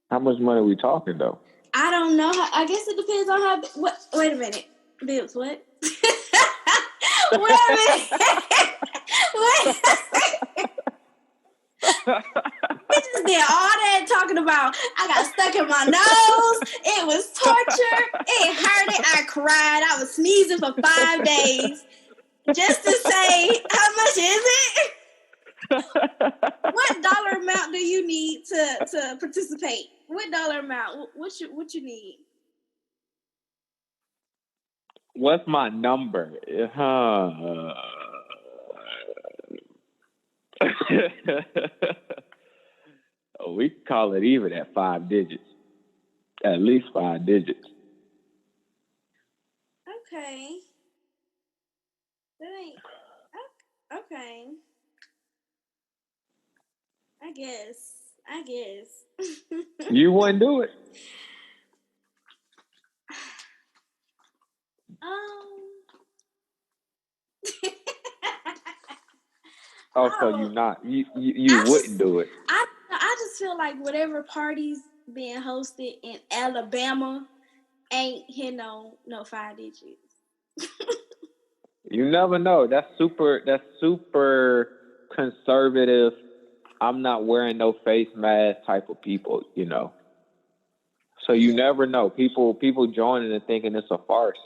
Speaker 4: How much money are we talking, though?
Speaker 3: I don't know. I guess it depends on how... Wait a minute. Bibbs, what? Wait a minute. We just did all that talking about I got stuck in my nose. It was torture. It hurt. I cried. I was sneezing for 5 days. Just to say, how much is it? What dollar amount do you need to participate? What dollar amount? What you need?
Speaker 4: What's my number? We can call it even at 5 digits. At least 5 digits.
Speaker 3: Okay. That ain't... Okay. I guess.
Speaker 4: You wouldn't do it? So you not you wouldn't do it?
Speaker 3: I just feel like whatever parties being hosted in Alabama ain't hit no 5 digits.
Speaker 4: You never know. That's super conservative. I'm not wearing no face mask type of people, So you never know. People joining and thinking it's a farce,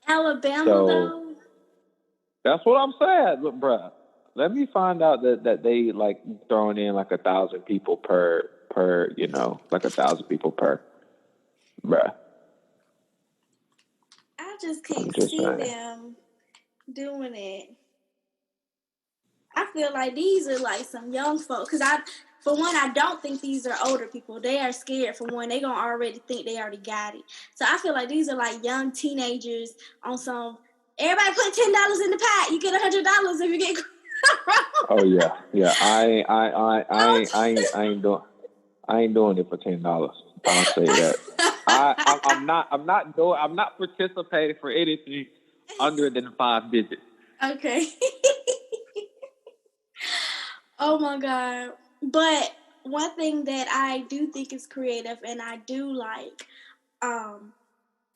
Speaker 3: Alabama, though?
Speaker 4: That's what I'm saying. Look, bruh, let me find out that they, like, throwing in, like, 1,000 people per, like 1,000 people per, bruh.
Speaker 3: I just can't see them doing it. I feel like these are like some young folks. Because for one, I don't think these are older people. They are scared. For one, they gonna already think they already got it. So I feel like these are like young teenagers on some. Everybody put $10 in the pot. You get $100 if you get
Speaker 4: Oh yeah. I ain't doing it for $10. I'll say that. I'm not participating for anything under than 5 digits.
Speaker 3: Okay. Oh my God. But one thing that I do think is creative and I do like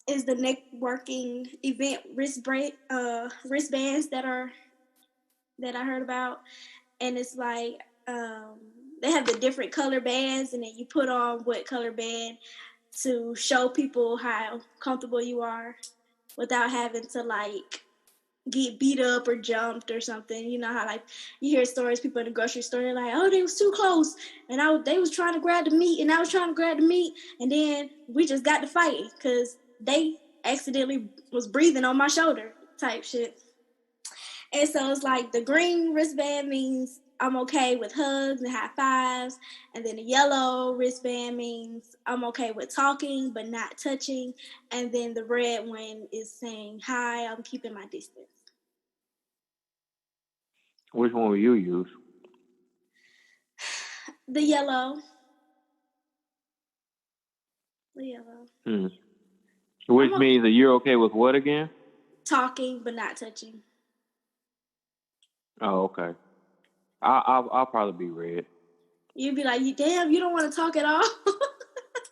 Speaker 3: is the networking event wristbands that I heard about. And it's like they have the different color bands and then you put on what color band to show people how comfortable you are without having to like get beat up or jumped or something. You know how like you hear stories, people in the grocery store, they're like, oh, they was too close and they was trying to grab the meat and I was trying to grab the meat and then we just got to fighting because they accidentally was breathing on my shoulder type shit. And so it's like the green wristband means I'm okay with hugs and high fives. And then the yellow wristband means I'm okay with talking but not touching. And then the red one is saying, hi, I'm keeping my distance.
Speaker 4: Which one will you use?
Speaker 3: The yellow.
Speaker 4: Which means that you're okay with what again?
Speaker 3: Talking but not touching.
Speaker 4: Oh, okay. I'll probably be red.
Speaker 3: You'd be like, damn, you don't want to talk at all?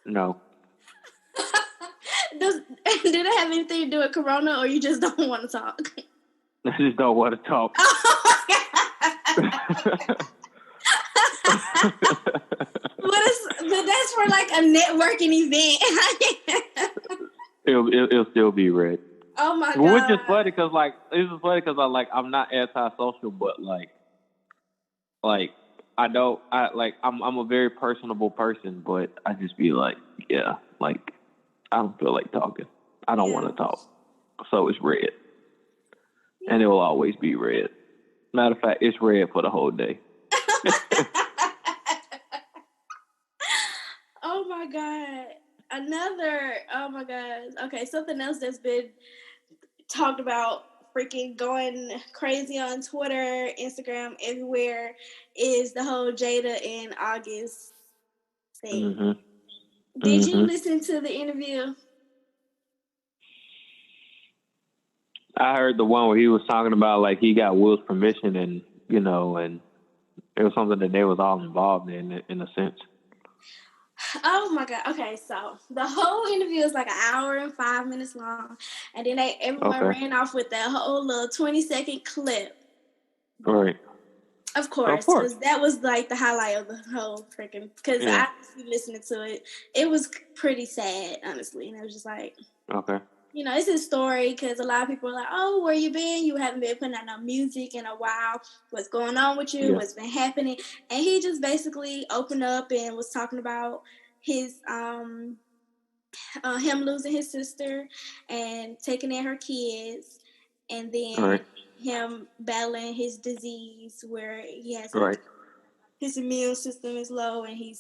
Speaker 4: No.
Speaker 3: Did it have anything to do with Corona, or you just don't want to talk?
Speaker 4: I just don't want to talk.
Speaker 3: But that's for like a networking event.
Speaker 4: It'll still be red.
Speaker 3: Oh my God!
Speaker 4: Which is funny because I'm not antisocial, but I'm a very personable person, but I just be like, yeah, like I don't feel like talking. I don't want to talk, so it's red, and it will always be red. Matter of fact, it's red for the whole day.
Speaker 3: Oh my God! Oh my God! Okay, something else that's been talked about, freaking going crazy on Twitter, Instagram, everywhere, is the whole Jada and August thing.
Speaker 4: Mm-hmm.
Speaker 3: Did you listen to the interview?
Speaker 4: I heard the one where he was talking about like he got Will's permission and and it was something that they was all involved in a sense.
Speaker 3: Oh my God. Okay, so the whole interview is like an hour and 5 minutes long. And then everyone ran off with that whole little 20-second clip.
Speaker 4: Right.
Speaker 3: Of course, because that was like the highlight of the whole freaking, because I was listening to it. It was pretty sad, honestly. And it was just like,
Speaker 4: okay.
Speaker 3: It's his story, because a lot of people are like, oh, where you been? You haven't been putting out no music in a while. What's going on with you? Yeah. What's been happening? And he just basically opened up and was talking about his him losing his sister and taking in her kids, and then him battling his disease where he has his immune system is low and he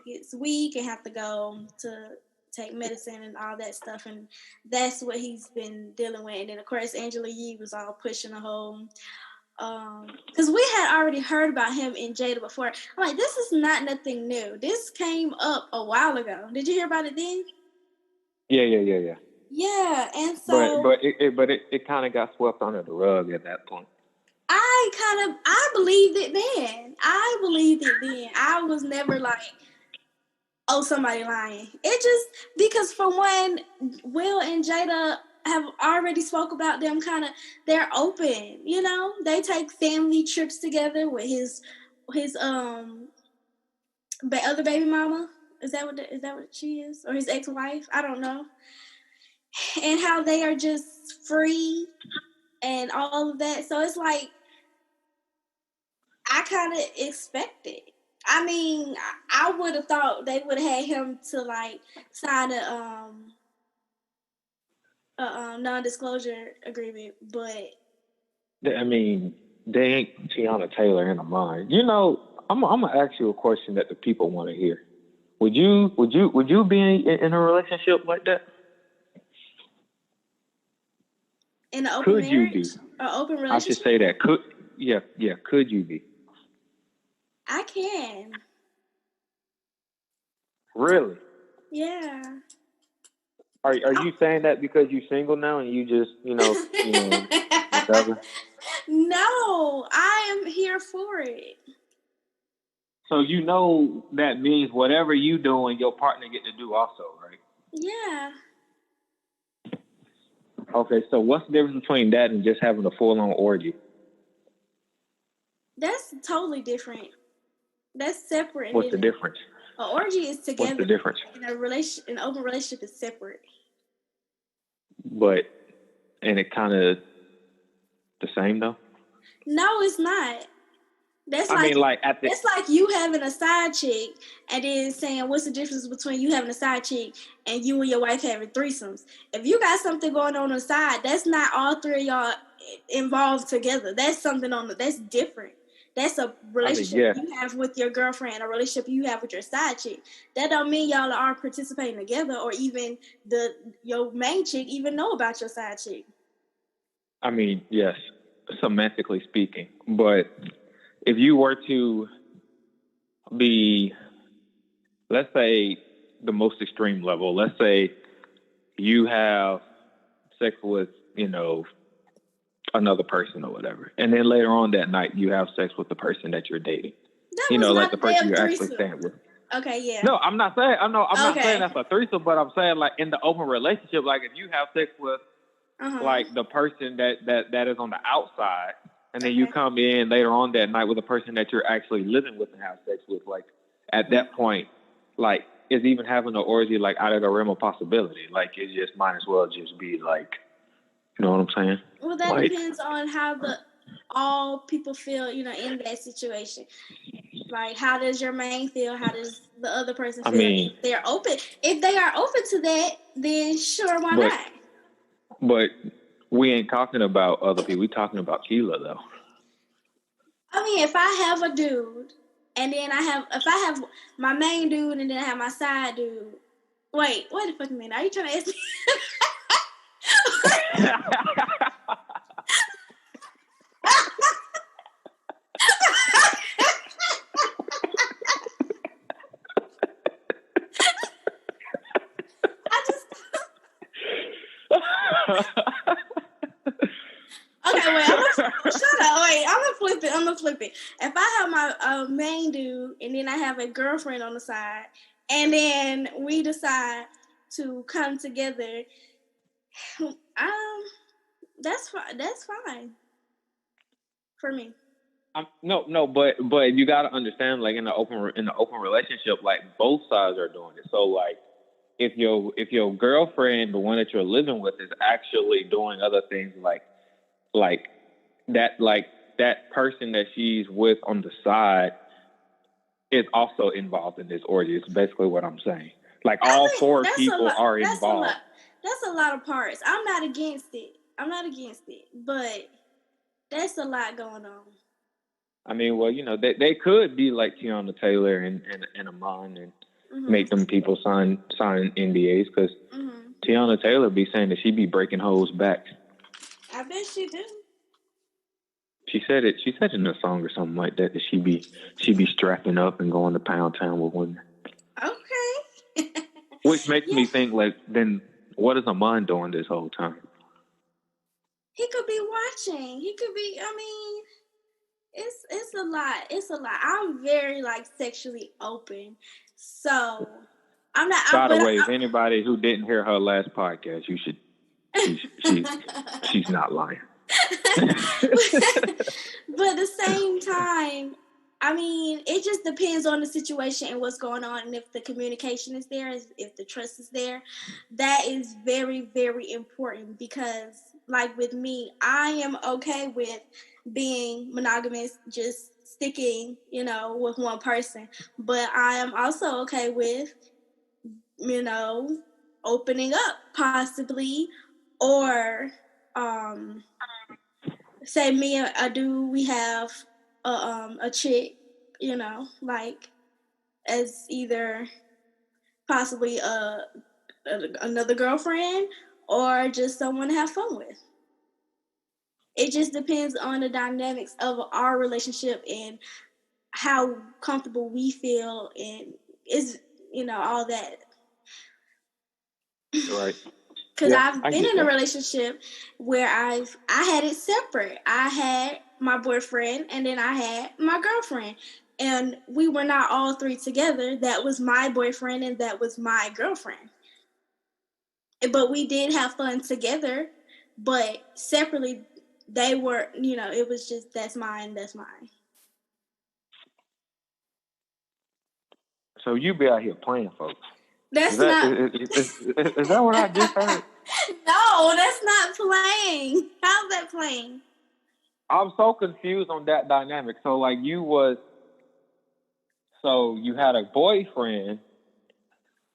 Speaker 3: gets weak and have to go to take medicine and all that stuff, and that's what he's been dealing with. And then of course Angela Yee was all pushing the whole because we had already heard about him and Jada before. I'm like, this is not nothing new. This came up a while ago. Did you hear about it then?
Speaker 4: Yeah.
Speaker 3: Yeah, and so
Speaker 4: but it kind of got swept under the rug at that point.
Speaker 3: I believed it then. I was never like, oh, somebody lying. It just, because for one, Will and Jada have already spoke about them they're open, they take family trips together with his other baby mama. Is that what she is? Or his ex-wife? I don't know. And how they are just free and all of that. So it's like, I kind of expected. I mean, I would have thought they would have had him to like sign a non-disclosure agreement, but
Speaker 4: I mean, they ain't Tiana Taylor in a mind. I'm gonna ask you a question that the people want to hear. Would you be in a relationship like that?
Speaker 3: In an open marriage?
Speaker 4: You be?
Speaker 3: Or open relationship?
Speaker 4: I should say that. Could you be?
Speaker 3: I can.
Speaker 4: Really?
Speaker 3: Yeah.
Speaker 4: Are you saying that because you're single now and you just, whatever?
Speaker 3: No, I am here for it.
Speaker 4: So that means whatever you doing, your partner get to do also, right?
Speaker 3: Yeah.
Speaker 4: Okay, so what's the difference between that and just having a full-on orgy?
Speaker 3: That's totally different. That's separate.
Speaker 4: What's the difference?
Speaker 3: An orgy is together.
Speaker 4: What's the difference?
Speaker 3: An open relationship is separate.
Speaker 4: And it kind of the same though?
Speaker 3: No, it's not. That's like you having a side chick and then saying what's the difference between you having a side chick and you and your wife having threesomes. If you got something going on the side, that's not all three of y'all involved together. That's something that's different. That's a relationship you have with your girlfriend, a relationship you have with your side chick. That don't mean y'all are participating together or even your main chick even know about your side chick.
Speaker 4: I mean, yes, semantically speaking. But if you were to be, let's say, the most extreme level, let's say you have sex with, another person or whatever, and then later on that night you have sex with the person that you're dating. Like the person you're actually staying with.
Speaker 3: Okay, yeah.
Speaker 4: No, I'm not saying. Not saying that's a threesome, but I'm saying like in the open relationship, like if you have sex with like the person that is on the outside, and then you come in later on that night with a person that you're actually living with and have sex with, like at that point, like is even having an orgy like out of the realm of possibility? Like it just might as well just be like, you know what I'm saying?
Speaker 3: Well, that depends on how all people feel, in that situation. Like, how does your main feel? How does the other person feel? If they are open to that, then sure, why not?
Speaker 4: But we ain't talking about other people. We talking about Kila, though.
Speaker 3: I mean, if I have a dude, and then if I have my main dude, and then I have my side dude. Wait the fuck a minute. Are you trying to ask me? Okay, wait. Shut up. Wait, I'm gonna flip it. If I have my main dude, and then I have a girlfriend on the side, and then we decide to come together, that's fine. That's fine for me.
Speaker 4: No, but you got to understand, like in the open relationship, like both sides are doing it. So like, if your girlfriend, the one that you're living with, is actually doing other things like that person that she's with on the side is also involved in this orgy. It's basically what I'm saying. Like all four people are involved.
Speaker 3: That's a lot of parts. I'm not against it, but that's a lot going on.
Speaker 4: I mean, well, they could be like Tiana Taylor and Amon and make them people sign NDAs because Tiana Taylor be saying that she be breaking hoes back.
Speaker 3: I bet she do.
Speaker 4: She said it. She said it in a song or something like that she be strapping up and going to Pound Town with women.
Speaker 3: Okay.
Speaker 4: Which makes me think, like, then what is Amon doing this whole time?
Speaker 3: He could be watching. He could be. I mean, it's a lot. It's a lot. I'm very sexually open, so I'm not.
Speaker 4: By the way, if anybody who didn't hear her last podcast, you should. She's not lying.
Speaker 3: But at the same time, I mean, it just depends on the situation and what's going on, and if the communication is there, if the trust is there. That is very, very important because, like with me, I am okay with being monogamous, just sticking, with one person. But I am also okay with, opening up possibly, or say me and a dude, we have a chick, as either possibly another girlfriend or just someone to have fun with. It just depends on the dynamics of our relationship and how comfortable we feel, and all that.
Speaker 4: Right.
Speaker 3: Because I've been in a relationship where I had it separate. I had my boyfriend and then I had my girlfriend. And we were not all three together. That was my boyfriend and that was my girlfriend. But we did have fun together. But separately, they were, it was just, that's mine, that's mine.
Speaker 4: So you be out here playing, folks.
Speaker 3: That's not...
Speaker 4: Is that what I just heard?
Speaker 3: No, that's not playing. How's that playing?
Speaker 4: I'm so confused on that dynamic. So, like, you had a boyfriend,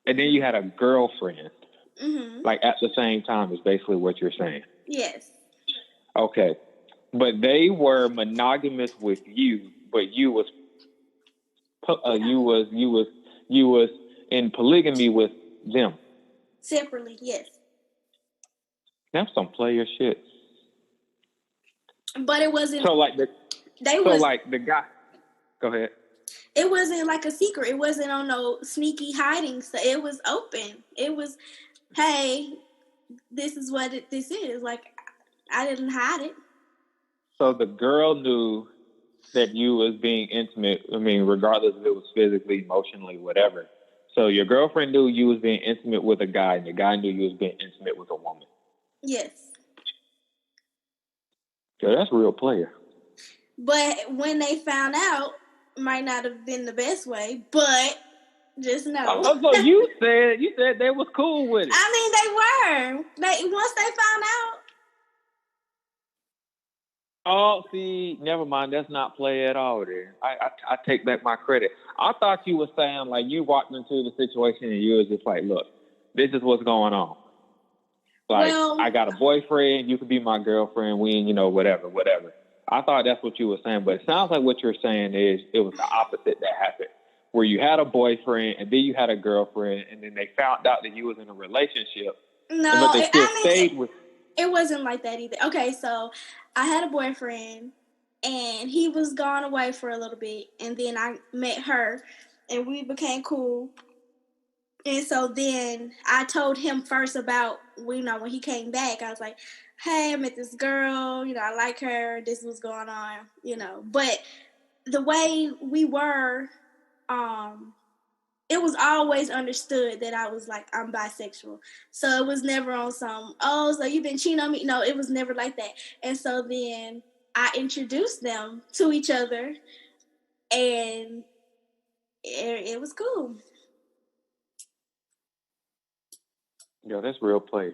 Speaker 4: and then you had a girlfriend.
Speaker 3: Mm-hmm.
Speaker 4: Like, at the same time is basically what you're saying.
Speaker 3: Yes.
Speaker 4: Okay. But they were monogamous with you, but you was in polygamy with them.
Speaker 3: Separately, yes.
Speaker 4: That's some player shit.
Speaker 3: But it wasn't.
Speaker 4: So like the guy. Go ahead.
Speaker 3: It wasn't like a secret. It wasn't on no sneaky hiding. So it was open. It was, hey, this is what this is. Like, I didn't hide it.
Speaker 4: So the girl knew that you was being intimate. I mean, regardless if it was physically, emotionally, whatever. So your girlfriend knew you was being intimate with a guy, and the guy knew you was being intimate with a woman.
Speaker 3: Yes.
Speaker 4: So that's a real player.
Speaker 3: But when they found out, might not have been the best way, but just know.
Speaker 4: Oh, so you said they was cool with it.
Speaker 3: I mean, they were. Once they found out.
Speaker 4: Oh, see, never mind. That's not play at all there. I take back my credit. I thought you were saying, like, you walked into the situation and you was just like, look, this is what's going on. Like, I got a boyfriend. You could be my girlfriend. We, whatever. I thought that's what you were saying. But it sounds like what you're saying is it was the opposite that happened, where you had a boyfriend and then you had a girlfriend, and then they found out that you was in a relationship.
Speaker 3: No,
Speaker 4: but they still stayed with.
Speaker 3: It wasn't like that either. Okay, so I had a boyfriend, and he was gone away for a little bit, and then I met her, and we became cool. And so then I told him first about, when he came back, I was like, hey, I met this girl, I like her, this was going on, But the way we were, it was always understood that I was like, I'm bisexual. So it was never on some, so you've been cheating on me. No, it was never like that. And so then I introduced them to each other, and it was cool.
Speaker 4: Yo, that's real play.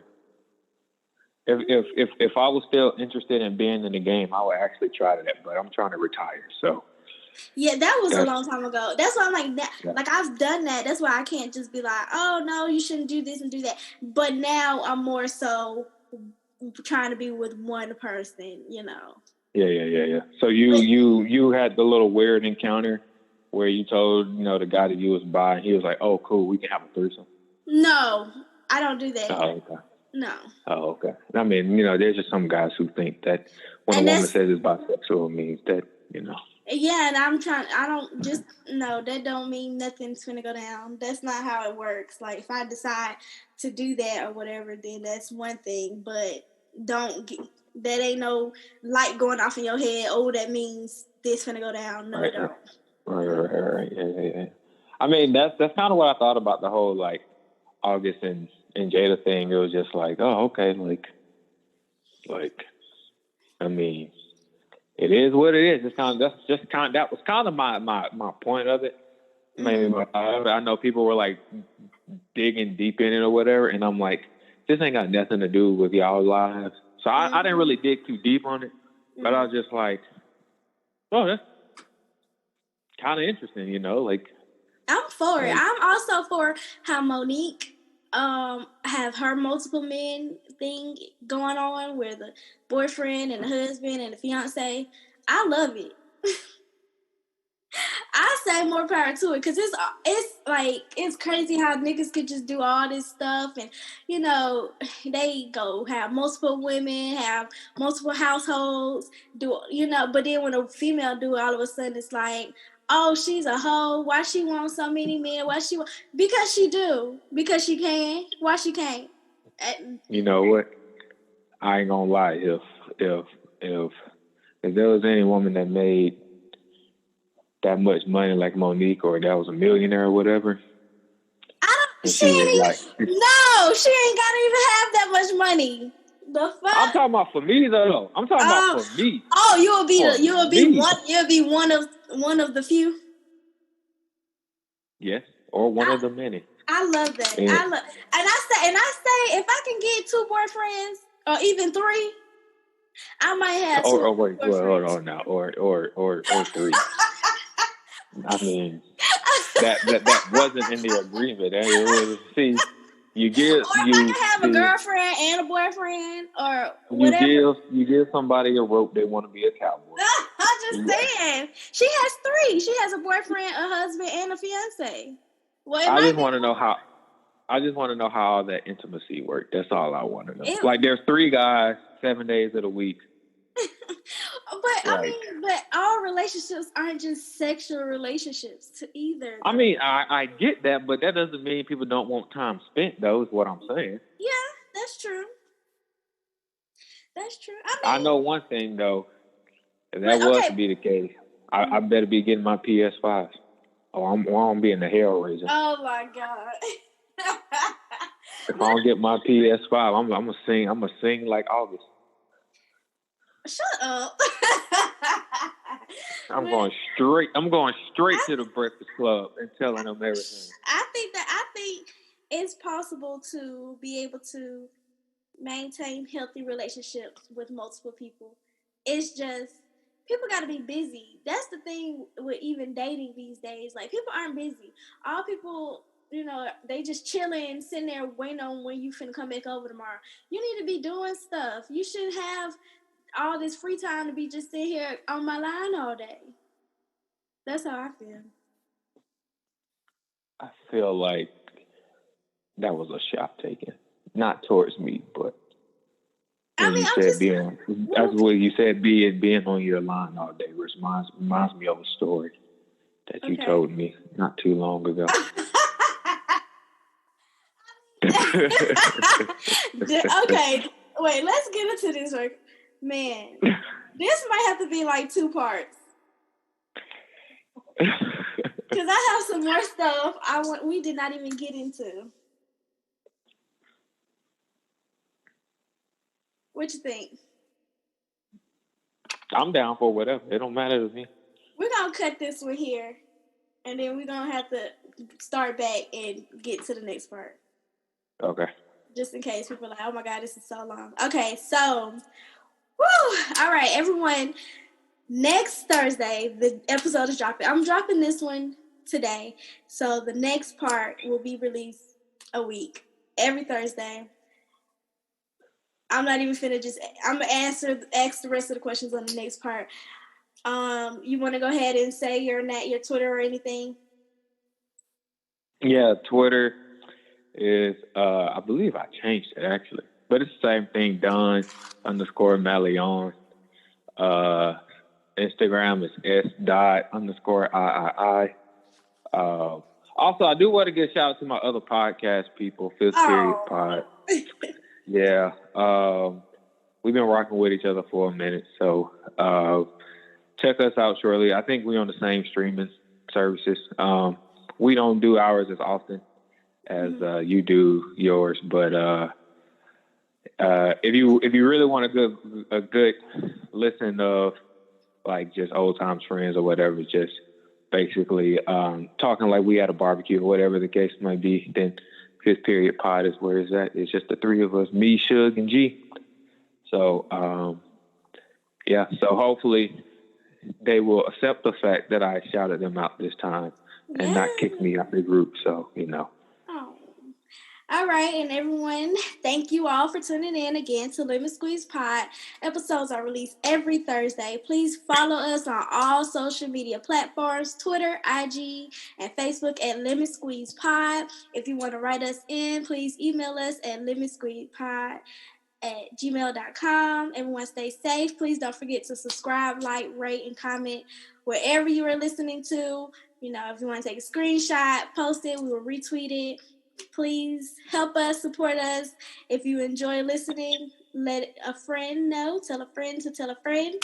Speaker 4: If I was still interested in being in the game, I would actually try that, but I'm trying to retire, so.
Speaker 3: Yeah, that was a long time ago. That's why I'm like that. Yeah. Like, I've done that. That's why I can't just be like, oh no, you shouldn't do this and do that. But now I'm more so trying to be with one person,
Speaker 4: Yeah. So you had the little weird encounter where you told the guy that you was by, and he was like, oh cool, we can have a threesome.
Speaker 3: No, I don't do that.
Speaker 4: Oh, okay.
Speaker 3: No.
Speaker 4: Oh, okay. I mean, there's just some guys who think that when a woman says it's bisexual, it means that,
Speaker 3: Yeah, and that don't mean nothing's gonna go down. That's not how it works. Like, if I decide to do that or whatever, then that's one thing, but that ain't no light going off in your head, that means this gonna go down. No, it don't.
Speaker 4: Right. Yeah. I mean, that's kind of what I thought about the whole, like, August and Jada thing. It was just like, oh, okay, like, I mean, it is what it is. That was kind of my point of it. Maybe I know people were like digging deep in it or whatever, and I'm like, this ain't got nothing to do with y'all's lives. So I didn't really dig too deep on it, but I was just like, oh, that's kind of interesting, like.
Speaker 3: I'm for it. I'm also for how Monique have her multiple men thing going on, where the boyfriend and the husband and the fiance. I love it. I say say more power to it, because it's crazy how niggas could just do all this stuff, and they go have multiple women, have multiple households, but then when a female do it, all of a sudden it's like, oh, she's a hoe. Why she want so many men? Because she do. Because she can. Why she can't?
Speaker 4: You know what? I ain't gonna lie. If there was any woman that made that much money like Monique, or that was a millionaire or whatever,
Speaker 3: she ain't gotta even have that much money. The fuck?
Speaker 4: I'm talking about for me though. I'm talking about for me.
Speaker 3: Oh, you'll be one of the few.
Speaker 4: Yes, or one of the many.
Speaker 3: I love that. And I say if I can get 2 boyfriends or even 3, I might have 2.
Speaker 4: Or wait, hold on now. Or 3. I mean, that wasn't in the agreement. It was, see, you give.
Speaker 3: Or if I can have a girlfriend and a boyfriend or whatever.
Speaker 4: You give somebody a rope, they want to be a cowboy.
Speaker 3: I'm just saying. She has 3. She has a boyfriend, a husband, and a fiance. Well, I just want to know how all that intimacy worked. That's all I want to know. Like, there's 3 guys, 7 days of the week. But but all relationships aren't just sexual relationships to either.
Speaker 4: I mean, I get that, but that doesn't mean people don't want time spent, though, is what I'm saying.
Speaker 3: Yeah, that's true. That's true.
Speaker 4: I know one thing, though. If that was to be the case, I better be getting my PS5. Or I'm going to be in the Hellraiser.
Speaker 3: Oh, my God.
Speaker 4: If I don't get my PS5, I'm going to sing like August.
Speaker 3: Shut up.
Speaker 4: I'm going straight to the Breakfast Club and telling them everything.
Speaker 3: I think it's possible to be able to maintain healthy relationships with multiple people. It's just people got to be busy. That's the thing with even dating these days. Like, people aren't busy. All people, they just chilling, sitting there waiting on when you finna come back over tomorrow. You need to be doing stuff. You should have all this free time to be just sitting here on my line all day. That's how I feel.
Speaker 4: I feel like that was a shot taken. Not towards me, but that's what you said, being on your line all day, which reminds me of a story that you told me not too long ago.
Speaker 3: Okay, wait, let's get into this work. Man, this might have to be like 2 parts. Because I have some more stuff we did not even get into. What you think?
Speaker 4: I'm down for whatever. It don't matter to me.
Speaker 3: We're going to cut this one here. And then we're going to have to start back and get to the next part.
Speaker 4: Okay.
Speaker 3: Just in case people are like, oh my God, this is so long. Okay, so, woo! All right, everyone. Next Thursday, the episode is dropping. I'm dropping this one today. So the next part will be released a week. Every Thursday. I'm not even finna I'm going to ask the rest of the questions on the next part. You want to go ahead and say your Twitter or anything?
Speaker 4: Yeah, Twitter is, I believe I changed it actually. But it's the same thing, Don_Malion. Instagram is s._III. Also, I do want to give a shout out to my other podcast people, Fifth Period Pod. Yeah. We've been rocking with each other for a minute, so check us out shortly. I think we're on the same streaming services. We don't do ours as often as you do yours, but if you really want a good listen of like just old times friends or whatever, just basically talking like we had a barbecue or whatever the case might be, then Fifth Period Pod is where it's at. It's just the 3 of us, me, Suge, and G. So yeah, so hopefully they will accept the fact that I shouted them out this time and not kick me out the group. So,
Speaker 3: Oh. All right, and everyone, thank you all for tuning in again to Lemon Squeeze Pod. Episodes are released every Thursday. Please follow us on all social media platforms, Twitter, IG, and Facebook at Lemon Squeeze Pod. If you want to write us in, please email us at lemonsqueezepod@gmail.com. Everyone stay safe. Please don't forget to subscribe, like, rate, and comment wherever you are listening to. You know, if you want to take a screenshot, post it, we will retweet it. Please help us, support us. If you enjoy listening, let a friend know. Tell a friend to tell a friend.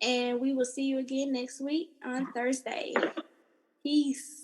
Speaker 3: And we will see you again next week on Thursday. Peace.